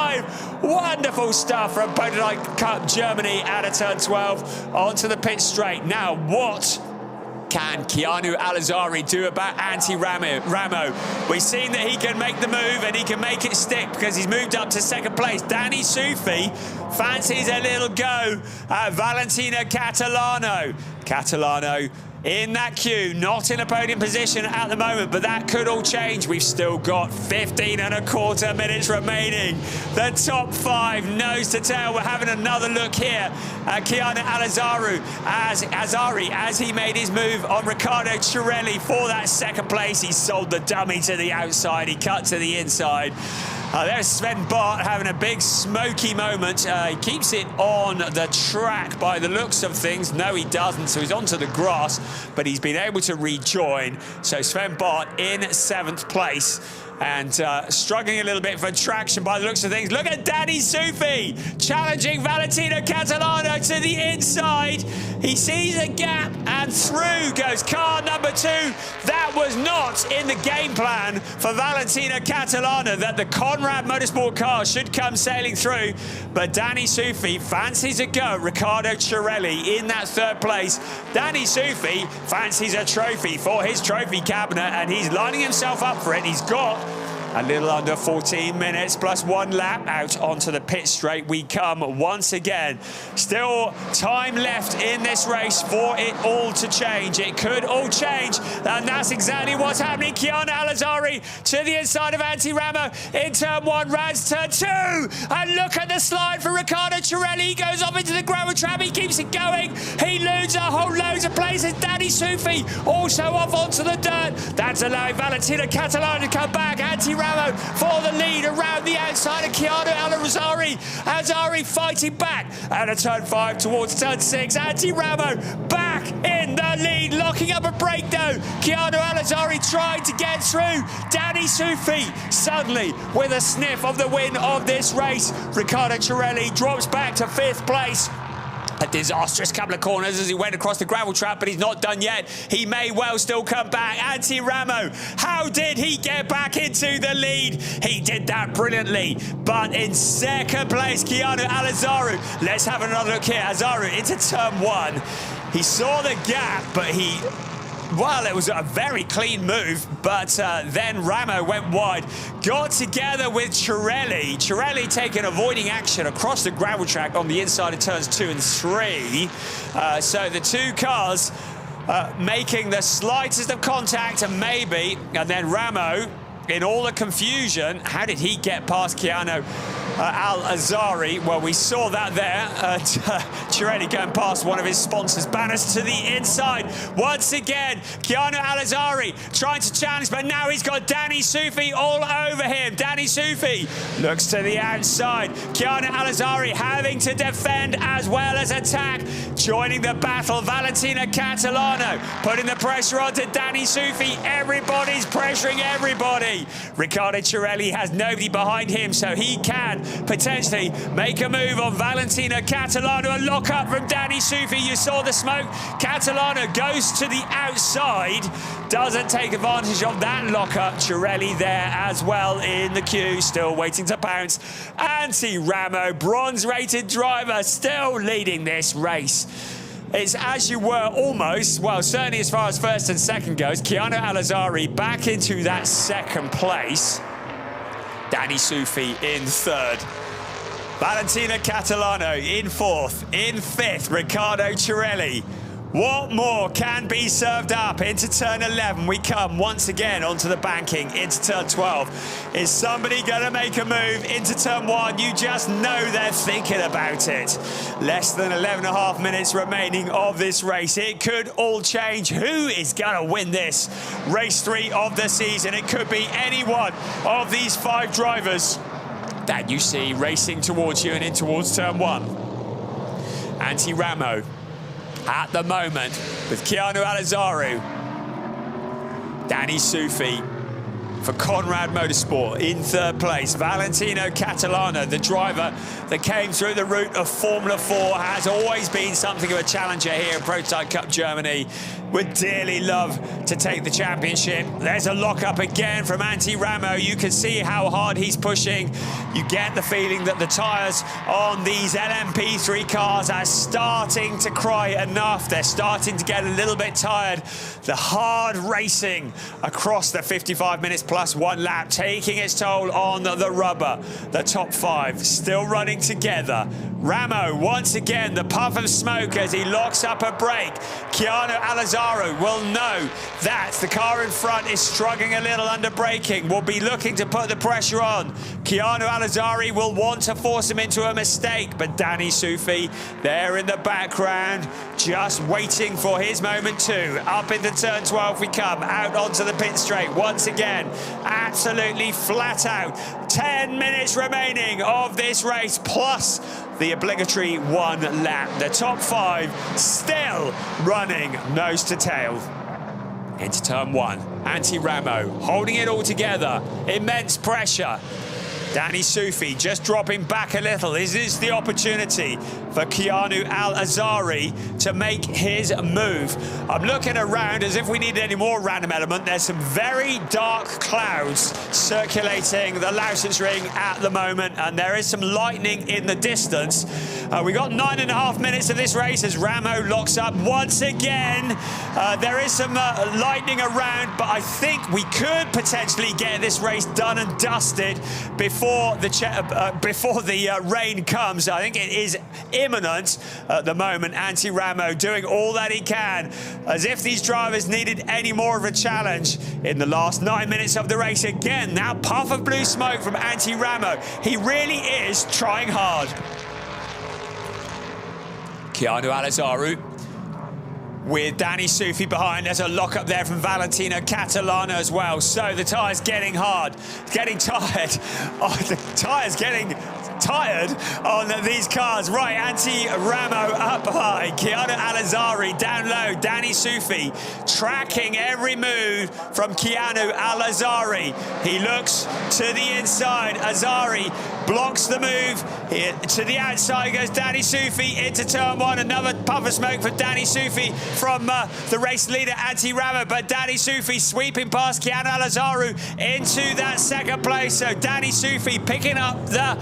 Wonderful stuff from Podium Cup Germany out of turn 12 onto the pit straight. Now, what can Keanu Alizari do about Antti Ramo? We've seen that he can make the move and he can make it stick because he's moved up to second place. Danny Sufi fancies a little go at Valentino Catalano. Catalano in that queue, not in a podium position at the moment, but that could all change. We've still got 15.25 minutes remaining. The top 5 nose to tail. We're having another look here at Keanu Alizari as he made his move on Riccardo Cirelli for that second place. He sold the dummy to the outside. He cut to the inside. There's Sven Bart having a big smoky moment. He keeps it on the track by the looks of things. No, he doesn't, so he's onto the grass, but he's been able to rejoin. So Sven Bart in 7th place and struggling a little bit for traction by the looks of things. Look at Danny Sufi challenging Valentino Catalano to the inside. He sees a gap and through goes car number 2. That was not in the game plan for Valentino Catalano, that the Conrad Motorsport car should come sailing through. But Danny Sufi fancies a go. Riccardo Cirelli in that 3rd place. Danny Sufi fancies a trophy for his trophy cabinet and he's lining himself up for it. He's got a little under 14 minutes plus 1 lap. Out onto the pit straight we come once again. Still time left in this race for it all to change. It could all change, and that's exactly what's happening. Keanu Alizari to the inside of Antti Ramo in turn 1, Rans turn 2, and look at the slide for Riccardo Cirelli. He goes off into the gravel trap. He keeps it going. He loses a whole loads of places. Danny Sufi also off onto the dirt. That's allowing Valentino Catalano to come back. Antti Ramo for the lead around the outside of Keanu Alizari. Alizari fighting back out of turn 5 towards turn 6. Antti Ramo back in the lead, locking up a breakdown. Keanu Alizari trying to get through. Danny Sufi suddenly with a sniff of the win of this race. Riccardo Cirelli drops back to 5th place. A disastrous couple of corners as he went across the gravel trap, but he's not done yet. He may well still come back. Antti Ramo, how did he get back into the lead? He did that brilliantly, but in second place, Keanu Alizari. Let's have another look here. Alizari into turn 1. He saw the gap, but well, it was a very clean move, but then Ramo went wide, got together with Cirelli. Cirelli avoiding action across the gravel track on the inside of turns 2 and 3. So the 2 cars making the slightest of contact, and then Ramo, in all the confusion, how did he get past Keanu Al-Azhari. Well, we saw that there. Cirelli going past one of his sponsors' banners to the inside. Once again, Keanu Al-Azhari trying to challenge, but now he's got Danny Sufi all over him. Danny Sufi looks to the outside. Keanu Al-Azhari having to defend as well as attack. Joining the battle, Valentino Catalano putting the pressure onto Danny Sufi. Everybody's pressuring everybody. Riccardo Cirelli has nobody behind him, so he can potentially make a move on Valentino Catalano. A lock up from Danny Sufi. You saw the smoke. Catalano goes to the outside. Doesn't take advantage of that lock up. Cirelli there as well in the queue, still waiting to pounce. Antti Ramo, bronze-rated driver, still leading this race. It's as you were almost, well, certainly as far as first and second goes. Keanu Al-Azhari back into that second place. Danny Sufi in third. Valentino Catalano in fourth. In fifth, Riccardo Cirelli. What more can be served up? Into turn 11 we come once again onto the banking. Into turn 12. Is somebody going to make a move into turn 1? You just know they're thinking about it. Less than 11.5 minutes remaining of this race. It could all change. Who is going to win this? Race 3 of the season. It could be any one of these 5 drivers that you see racing towards you and in towards turn 1. Antti Ramo at the moment with Keanu Al-Azhari. Danny Sufi for Conrad Motorsport in third place. Valentino Catalano, the driver that came through the route of Formula 4, has always been something of a challenger here in Prototype Cup Germany. Would dearly love to take the championship. There's a lock-up again from Antti Ramo. You can see how hard he's pushing. You get the feeling that the tyres on these LMP3 cars are starting to cry enough. They're starting to get a little bit tired. The hard racing across the 55 minutes plus 1 lap, taking its toll on the rubber. The top 5 still running together. Ramo, once again, the puff of smoke as he locks up a brake. Keanu Al-Azhari will know that the car in front is struggling a little under braking. Will be looking to put the pressure on. Keanu Al-Azhari will want to force him into a mistake, but Danny Sufi there in the background, just waiting for his moment too. Up into turn 12 we come, out onto the pit straight once again. Absolutely flat out. 10 minutes remaining of this race, plus the obligatory 1 lap. The top 5 still running nose to tail. Into turn 1, Antti Ramo holding it all together. Immense pressure. Danny Sufi just dropping back a little. Is this the opportunity for Keanu Al-Azhari to make his move? I'm looking around as if we need any more random element. There's some very dark clouds circulating the Lausitzring at the moment, and there is some lightning in the distance. We got 9.5 minutes of this race as Ramo locks up once again. There is some lightning around, but I think we could potentially get this race done and dusted before the rain comes. I think it is imminent at the moment. Antti Ramo doing all that he can, as if these drivers needed any more of a challenge in the last 9 minutes of the race. Again, now puff of blue smoke from Antti Ramo. He really is trying hard. Keanu Al-Azhari with Danny Sufi behind. There's a lock-up there from Valentino Catalano as well. So the tyre's getting hard, getting tired. Oh, the tyre's getting tired on these cars. Right, Antti Ramo up high. Keanu Al-Azhari down low. Danny Sufi tracking every move from Keanu Al-Azhari. He looks to the inside. Azhari blocks the move. Here to the outside goes Danny Sufi into turn 1. Another puff of smoke for Danny Sufi from the race leader Antti Ramo, but Danny Sufi sweeping past Keanu Al-Azhari into that second place. So Danny Sufi picking up the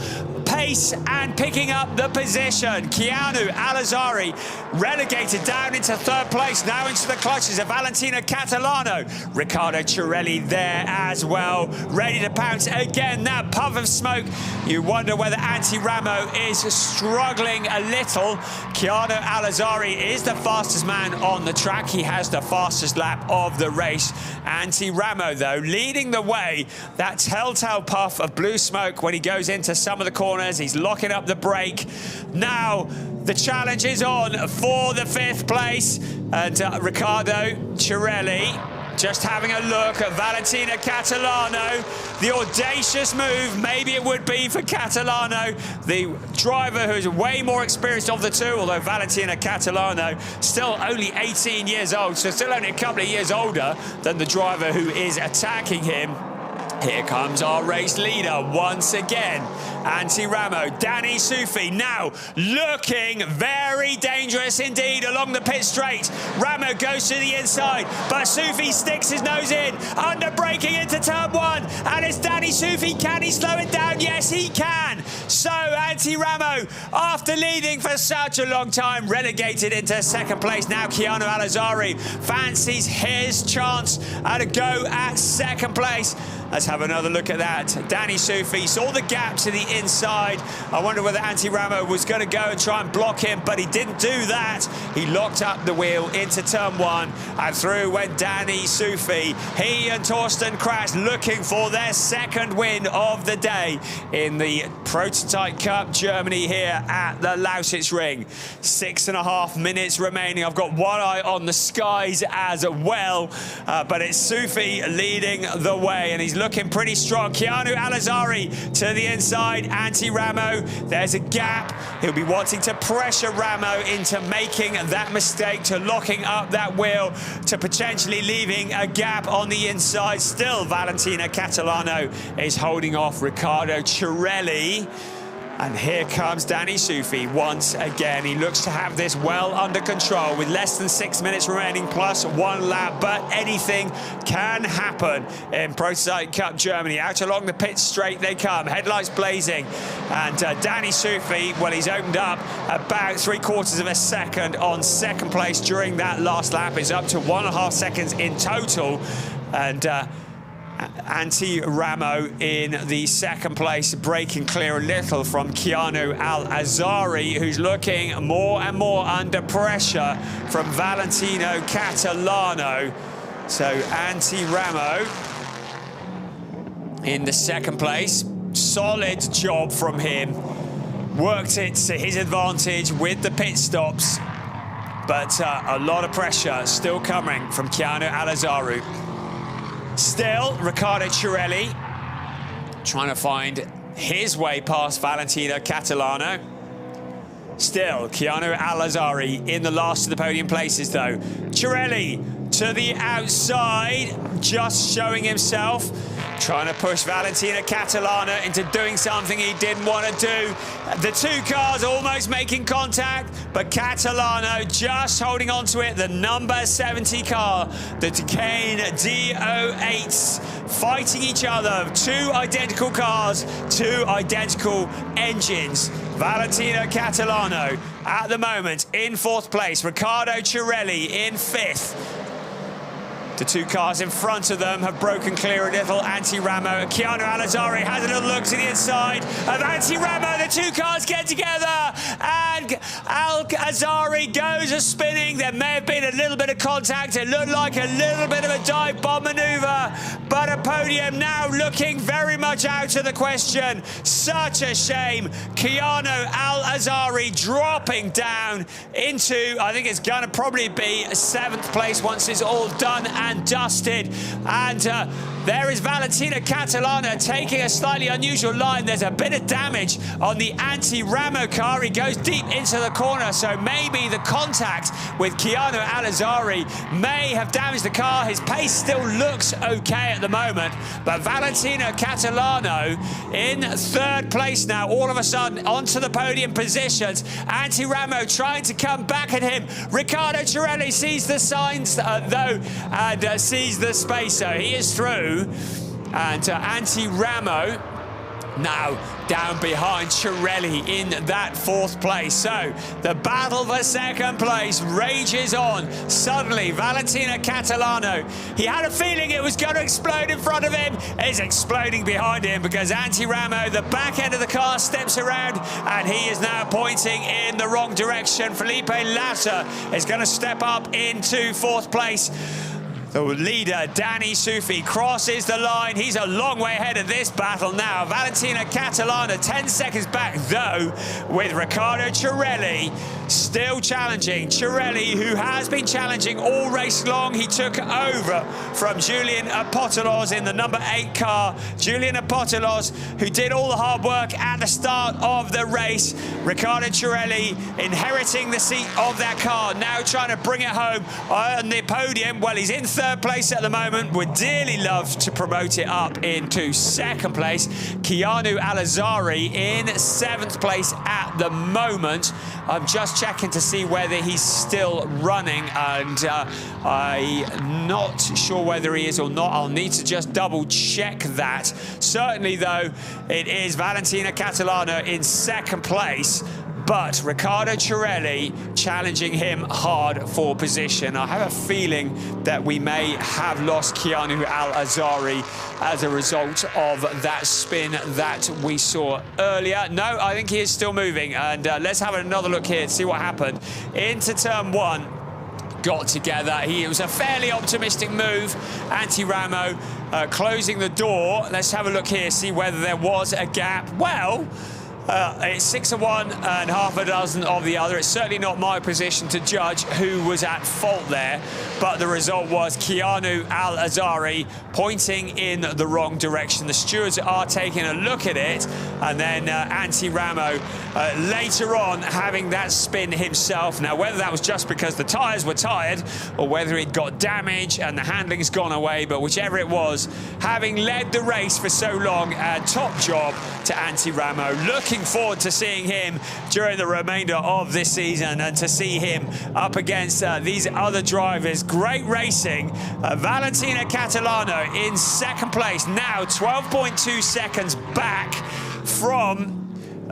place and picking up the position. Keanu Alazzari relegated down into third place, now into the clutches of Valentino Catalano. Riccardo Cirelli there as well, ready to pounce again. That puff of smoke, you wonder whether Antti Ramo is struggling a little. Keanu Alazzari is the fastest man on the track. He has the fastest lap of the race. Antti Ramo, though, leading the way. That telltale puff of blue smoke when he goes into some of the corners. He's locking up the brake. Now, the challenge is on for the 5th place. And Riccardo Cirelli just having a look at Valentino Catalano. The audacious move, maybe it would be for Catalano, the driver who's way more experienced of the two, although Valentino Catalano still only 18 years old, so still only a couple of years older than the driver who is attacking him. Here comes our race leader once again, Antti Ramo. Danny Sufi now looking very dangerous indeed along the pit straight. Ramo goes to the inside, but Sufi sticks his nose in, under braking into turn 1, and it's Danny Sufi. Can he slow it down? Yes, he can. So Antti Ramo, after leading for such a long time, relegated into 2nd place. Now Keanu Alazzari fancies his chance at a go at 2nd place. Let's have another look at that. Danny Sufi saw the gap to the inside. I wonder whether Antti Ramo was going to go and try and block him, but he didn't do that. He locked up the wheel into turn 1, and through went Danny Sufi. He and Torsten Kratz looking for their 2nd win of the day in the Prototype Cup Germany here at the Lausitzring. 6.5 minutes remaining. I've got one eye on the skies as well, but it's Sufi leading the way, and he's looking pretty strong. Keanu Alazzari to the inside. Antti Ramo, there's a gap. He'll be wanting to pressure Ramo into making that mistake, to locking up that wheel, to potentially leaving a gap on the inside. Still, Valentino Catalano is holding off Riccardo Cirelli. And here comes Danny Sufi once again. He looks to have this well under control with less than 6 minutes remaining plus 1 lap. But anything can happen in Prototype Cup Germany. Out along the pit straight they come, headlights blazing. And Danny Sufi, well, he's opened up about 3/4 of a second on 2nd place during that last lap. It's up to 1.5 seconds in total. And Antti Ramo in the 2nd place, breaking clear a little from Keanu Alazzari, who's looking more and more under pressure from Valentino Catalano. So Antti Ramo in the 2nd place. Solid job from him. Worked it to his advantage with the pit stops. But a lot of pressure still coming from Keanu Alazzari. Still, Riccardo Cirelli trying to find his way past Valentino Catalano. Still, Keanu Alazzari in the last of the podium places, though. Cirelli to the outside, just showing himself, trying to push Valentino Catalano into doing something he didn't want to do. The 2 cars almost making contact, but Catalano just holding on to it. The number 70 car, the Ducane D08s, fighting each other. 2 identical cars, 2 identical engines. Valentino Catalano at the moment in 4th place. Riccardo Cirelli in 5th. The 2 cars in front of them have broken clear a little. Antti Ramo, Keanu Alazzari has a little look to the inside of Antti Ramo. The 2 cars get together, and Alazzari goes a spinning. There may have been a little bit of contact. It looked like a little bit of a dive bomb maneuver, but a podium now looking very much out of the question. Such a shame. Keanu Alazzari dropping down into, I think it's going to probably be 7th place once it's all done and dusted. And there is Valentino Catalano taking a slightly unusual line. There's a bit of damage on the Antti Ramo car. He goes deep into the corner, so maybe the contact with Keanu Alazzari may have damaged the car. His pace still looks okay at the moment, but Valentino Catalano in 3rd place now, all of a sudden onto the podium positions. Antti Ramo trying to come back at him. Riccardo Cirelli sees the signs though, and sees the spacer. He is through, and Antti Ramo now down behind Cirelli in that 4th place. So the battle for 2nd place rages on. Suddenly, Valentino Catalano, he had a feeling it was going to explode in front of him. It's exploding behind him because Antti Ramo, the back end of the car, steps around and he is now pointing in the wrong direction. Felipe Latta is going to step up into 4th place. The leader, Danny Sufi, crosses the line. He's a long way ahead of this battle now. Valentino Catalano 10 seconds back, though, with Riccardo Cirelli still challenging. Cirelli, who has been challenging all race long, he took over from Julian Apostolos in the number 8 car. Julian Apostolos, who did all the hard work at the start of the race. Riccardo Cirelli inheriting the seat of that car, now trying to bring it home on the podium. Well, he's in 3rd place at the moment. Would dearly love to promote it up into 2nd place. Keanu Alazari in 7th place at the moment. I'm just checking to see whether he's still running, and I'm not sure whether he is or not. I'll need to just double check that. Certainly, though, it is Valentino Catalano in 2nd place, but Riccardo Cirelli challenging him hard for position. I have a feeling that we may have lost Keanu Al-Azari as a result of that spin that we saw earlier. No, I think he is still moving, and let's have another look here to see what happened. Into turn 1. Got together. It was a fairly optimistic move. Antti Ramo closing the door. Let's have a look here, see whether there was a gap. Well, it's 6 of one and half a dozen of the other. It's certainly not my position to judge who was at fault there, but the result was Keanu Al-Azari pointing in the wrong direction. The stewards are taking a look at it, and then Antti Ramo later on having that spin himself. Now, whether that was just because the tyres were tired or whether it got damaged and the handling's gone away, but whichever it was, having led the race for so long, top job to Antti Ramo. Looking forward to seeing him during the remainder of this season and to see him up against these other drivers. Great racing. Valentino Catalano in 2nd place, now 12.2 seconds back from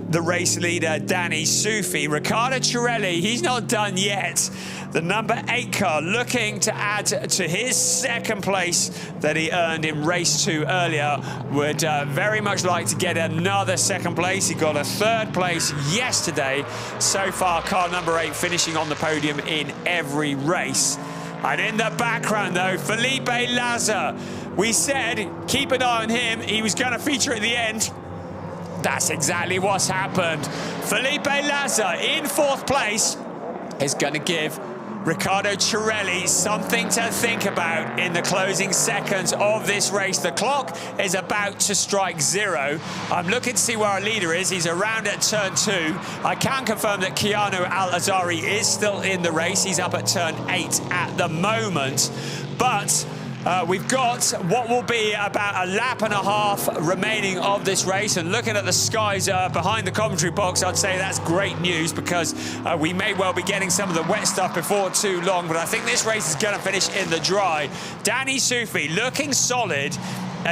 the race leader, Danny Sufi. Riccardo Cirelli, he's not done yet. The number 8 car looking to add to his 2nd place that he earned in race 2 earlier. Would very much like to get another 2nd place. He got a 3rd place yesterday. So far, car number 8 finishing on the podium in every race. And in the background, though, Felipe Laza. We said keep an eye on him. He was going to feature at the end. That's exactly what's happened. Felipe Laza in 4th place is going to give Riccardo Cirelli something to think about in the closing seconds of this race. The clock is about to strike 0. I'm looking to see where our leader is. He's around at turn 2. I can confirm that Keanu Al-Azari is still in the race. He's up at turn 8 at the moment. But we've got what will be about a lap and a half remaining of this race, and looking at the skies behind the commentary box, I'd say that's great news because we may well be getting some of the wet stuff before too long, but I think this race is going to finish in the dry. Danny Sufi looking solid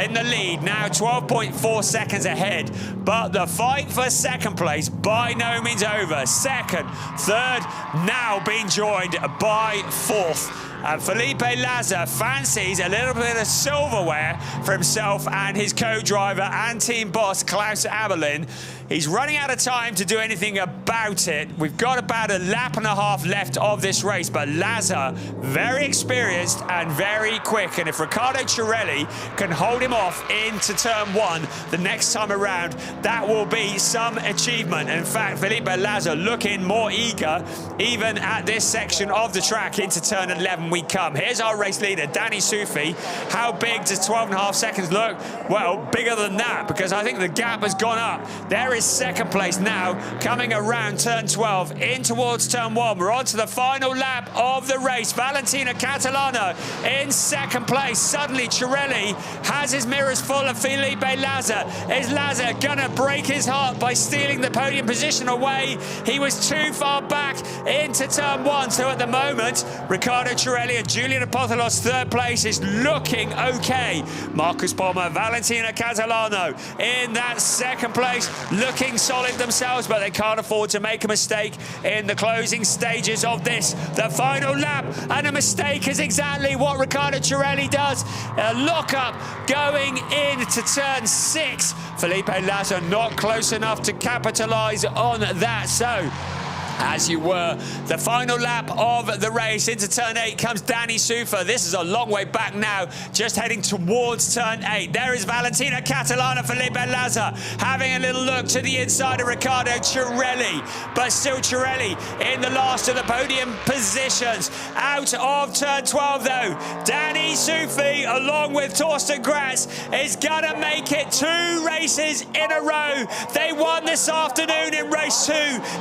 in the lead, now 12.4 seconds ahead, but the fight for 2nd place by no means over. 2nd, 3rd, now being joined by 4th. And Felipe Laza fancies a little bit of silverware for himself and his co-driver and team boss, Klaus Abelin. He's running out of time to do anything about it. We've got about a lap and a half left of this race, but Laza, very experienced and very quick. And if Riccardo Cirelli can hold him off into turn 1 the next time around, that will be some achievement. In fact, Felipe Laza looking more eager even at this section of the track. Into turn 11 we come. Here's our race leader, Danny Sufi. How big does 12.5 seconds look? Well, bigger than that, because I think the gap has gone up. There is 2nd place now, coming around turn 12 in towards turn 1. We're on to the final lap of the race. Valentino Catalano in 2nd place. Suddenly Cirelli has his mirrors full of Felipe Laza. Is Laza gonna break his heart by stealing the podium position away? He was too far back into turn 1, so at the moment Riccardo Cirelli Cirelli and Julian Apostolos, third place, is looking okay. Marcus Palmer, Valentina Catalano in that second place, looking solid themselves, but they can't afford to make a mistake in the closing stages of this, the final lap. And a mistake is exactly what Riccardo Cirelli does. A lock-up going into turn 6. Felipe Laza not close enough to capitalise on that. So, as you were, the final lap of the race into turn 8 comes Danny Sufa. This is a long way back now, just heading towards turn 8. There is Valentina Catalana, Felipe Laza having a little look to the inside of Riccardo Cirelli, but still Cirelli in the last of the podium positions. Out of turn 12 though, Danny Sufi along with Torsten Gratz is gonna make it 2 races in a row. They won this afternoon in race 2.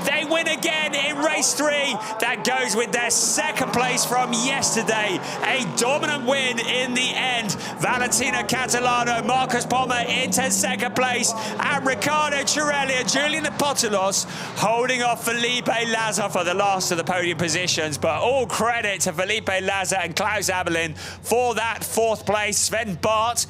They win again in race 3. That goes with their second place from yesterday. A dominant win in the end. Valentina Catalano, Marcus Palmer into second place, and Riccardo Cirelli and Julian Apostolos holding off Felipe Laza for the last of the podium positions. But all credit to Felipe Laza and Klaus Abelin for that 4th place. Sven Bart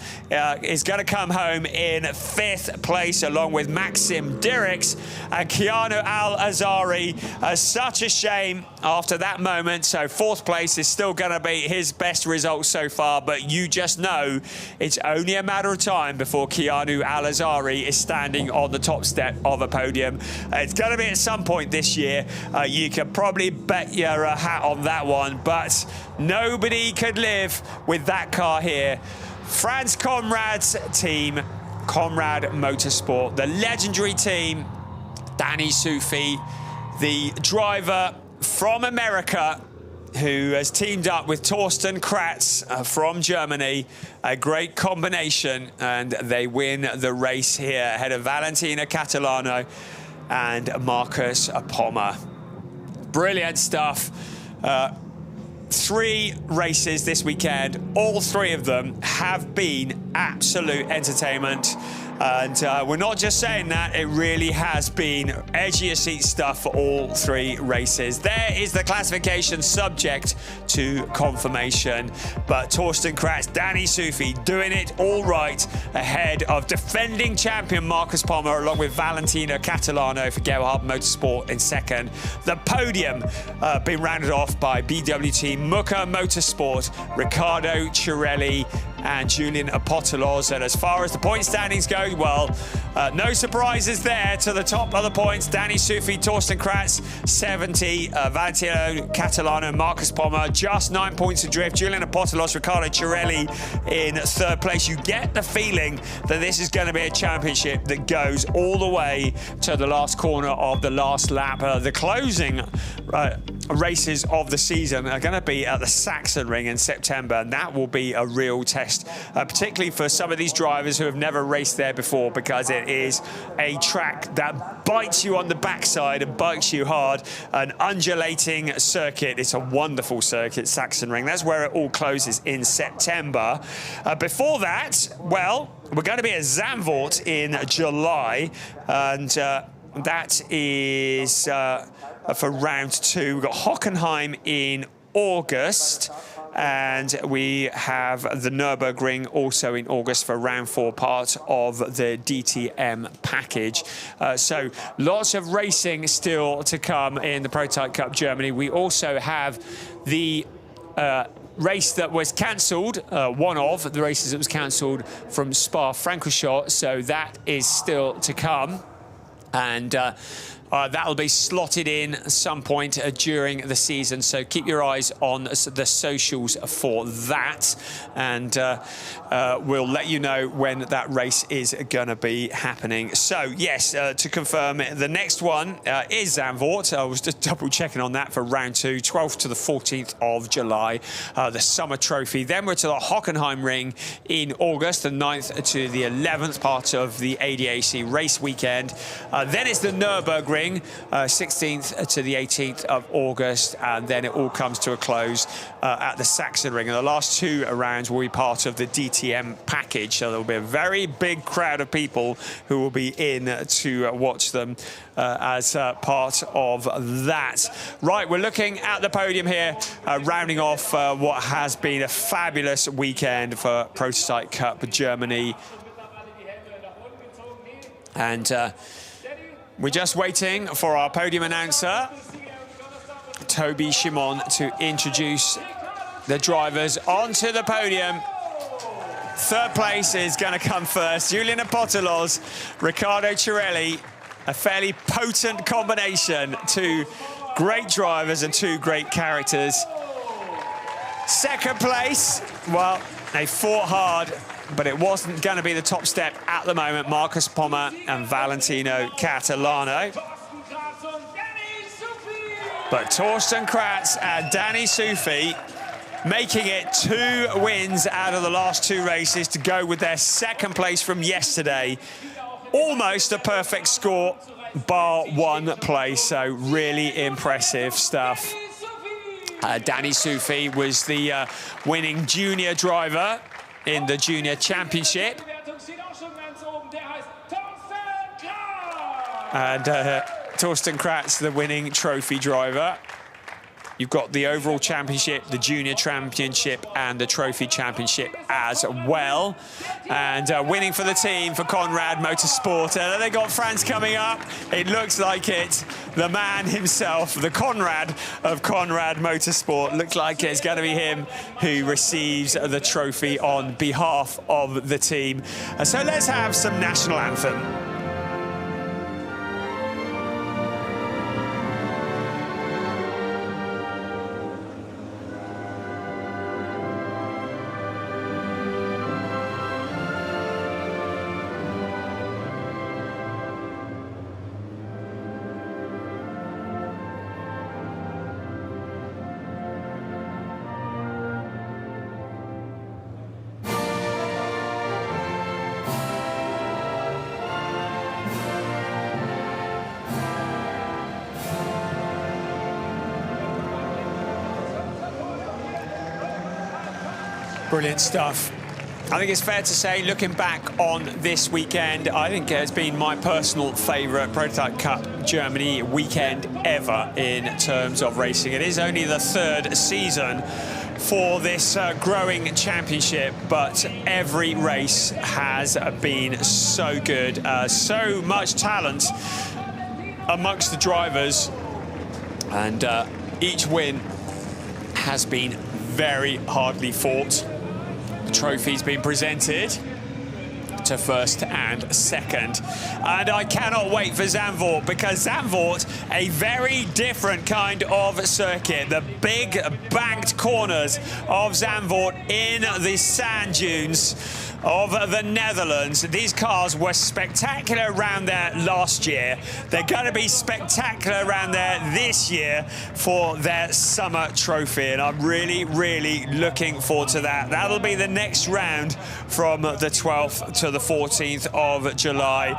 is going to come home in 5th place along with Maxim Dirks and Keanu Al-Azari. Such a shame after that moment. So 4th place is still going to be his best result so far, but you just know it's only a matter of time before Keanu Al-Azari is standing on the top step of a podium. It's going to be at some point this year. You can probably bet your hat on that one, but nobody could live with that car here. Franz Conrad's team, Conrad Motorsport, the legendary team, Danny Sufi, the driver from America who has teamed up with Torsten Kratz from Germany. A great combination, and they win the race here ahead of Valentina Catalano and Marcus Palmer. Brilliant stuff. 3 races this weekend. All 3 of them have been absolute entertainment. And we're not just saying that, it really has been edge-of-your-seat stuff for all 3 races. There is the classification subject to confirmation. But Torsten Kratz, Danny Sufi doing it all right ahead of defending champion Marcus Palmer along with Valentina Catalano for Gerhard Motorsport in 2nd. The podium being rounded off by BWT Muka Motorsport, Riccardo Cirelli and Julian Apostolos. And as far as the point standings go, well, no surprises there. To the top of the points, Danny Sufi, Torsten Kratz, 70, Valentino Catalano, Marcus Palmer, just 9 points adrift. Julian Apostolos, Riccardo Cirelli in 3rd place. You get the feeling that this is going to be a championship that goes all the way to the last corner of the last lap. The closing races of the season are going to be at the Sachsenring in September, and that will be a real test, particularly for some of these drivers who have never raced there before, because it is a track that bites you on the backside and bites you hard. An undulating circuit. It's a wonderful circuit, Sachsenring. That's where it all closes in September. Before that, well, we're going to be at Zandvoort in July, and that is for round 2. We've got Hockenheim in August, and we have the Nürburgring also in August for round 4, part of the DTM package. So lots of racing still to come in the Prototype Cup Germany. We also have the race that was cancelled, one of the races that was cancelled from Spa-Francorchamps, so that is still to come. And that'll be slotted in at some point during the season, so keep your eyes on the socials for that, and we'll let you know when that race is going to be happening. So yes, to confirm, the next one is Zandvoort. I was just double checking on that for round 2, 12th to the 14th of July, the Summer Trophy. Then we're to the Hockenheim Ring in August, the 9th to the 11th, part of the ADAC race weekend. Then it's the Nürburgring Lausitzring, 16th to the 18th of August, and then it all comes to a close at the Sachsenring. And the last 2 rounds will be part of the DTM package, so there will be a very big crowd of people who will be in to watch them as part of that. Right, we're looking at the podium here, rounding off what has been a fabulous weekend for Prototype Cup Germany. And we're just waiting for our podium announcer, Toby Shimon, to introduce the drivers onto the podium. Third place is going to come first. Julian Apostolos, Riccardo Cirelli, a fairly potent combination. 2 great drivers and 2 great characters. Second place, well, they fought hard, but it wasn't going to be the top step at the moment. Marcus Pommer and Valentino Catalano. But Torsten Kratz and Danny Sufi making it 2 wins out of the last 2 races to go with their second place from yesterday. Almost a perfect score, bar 1 place, so really impressive stuff. Danny Sufi was the winning junior driver in the Junior Championship. And Torsten Kratz, the winning trophy driver. You've got the overall championship, the junior championship, and the trophy championship as well. And winning for the team for Conrad Motorsport. And then they got Franz coming up. It looks like it. The man himself, the Conrad of Conrad Motorsport. Looks like it's going to be him who receives the trophy on behalf of the team. So let's have some national anthem. Brilliant stuff. I think it's fair to say, looking back on this weekend, I think it's been my personal favourite Prototype Cup Germany weekend ever in terms of racing. It is only the 3rd season for this growing championship, but every race has been so good. So much talent amongst the drivers, and each win has been very hardly fought. The trophy's been presented to first and second. And I cannot wait for Zandvoort, because Zandvoort, a very different kind of circuit. The big banked corners of Zandvoort in the sand dunes of the Netherlands. These cars were spectacular around there last year. They're going to be spectacular around there this year for their summer trophy, and I'm really, really looking forward to that. That'll be the next round from the 12th to the 14th of July.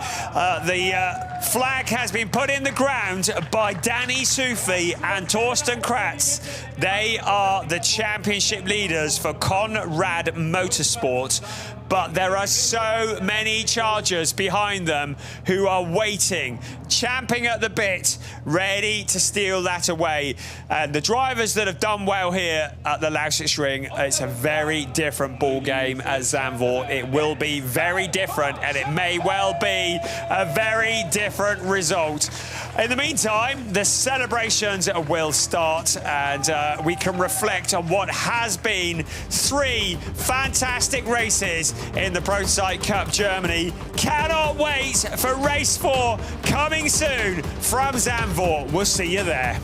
The flag has been put in the ground by Danny Sufi and Torsten Kratz. They are the championship leaders for Conrad Motorsport. But there are so many chargers behind them who are waiting, champing at the bit, ready to steal that away. And the drivers that have done well here at the Lausitzring, it's a very different ball game at Zandvoort. It will be very different, and it may well be a very different result. In the meantime, the celebrations will start, and we can reflect on what has been 3 fantastic races in the Prototype Cup Germany. Cannot wait for race 4 coming soon from Zandvoort. We'll see you there.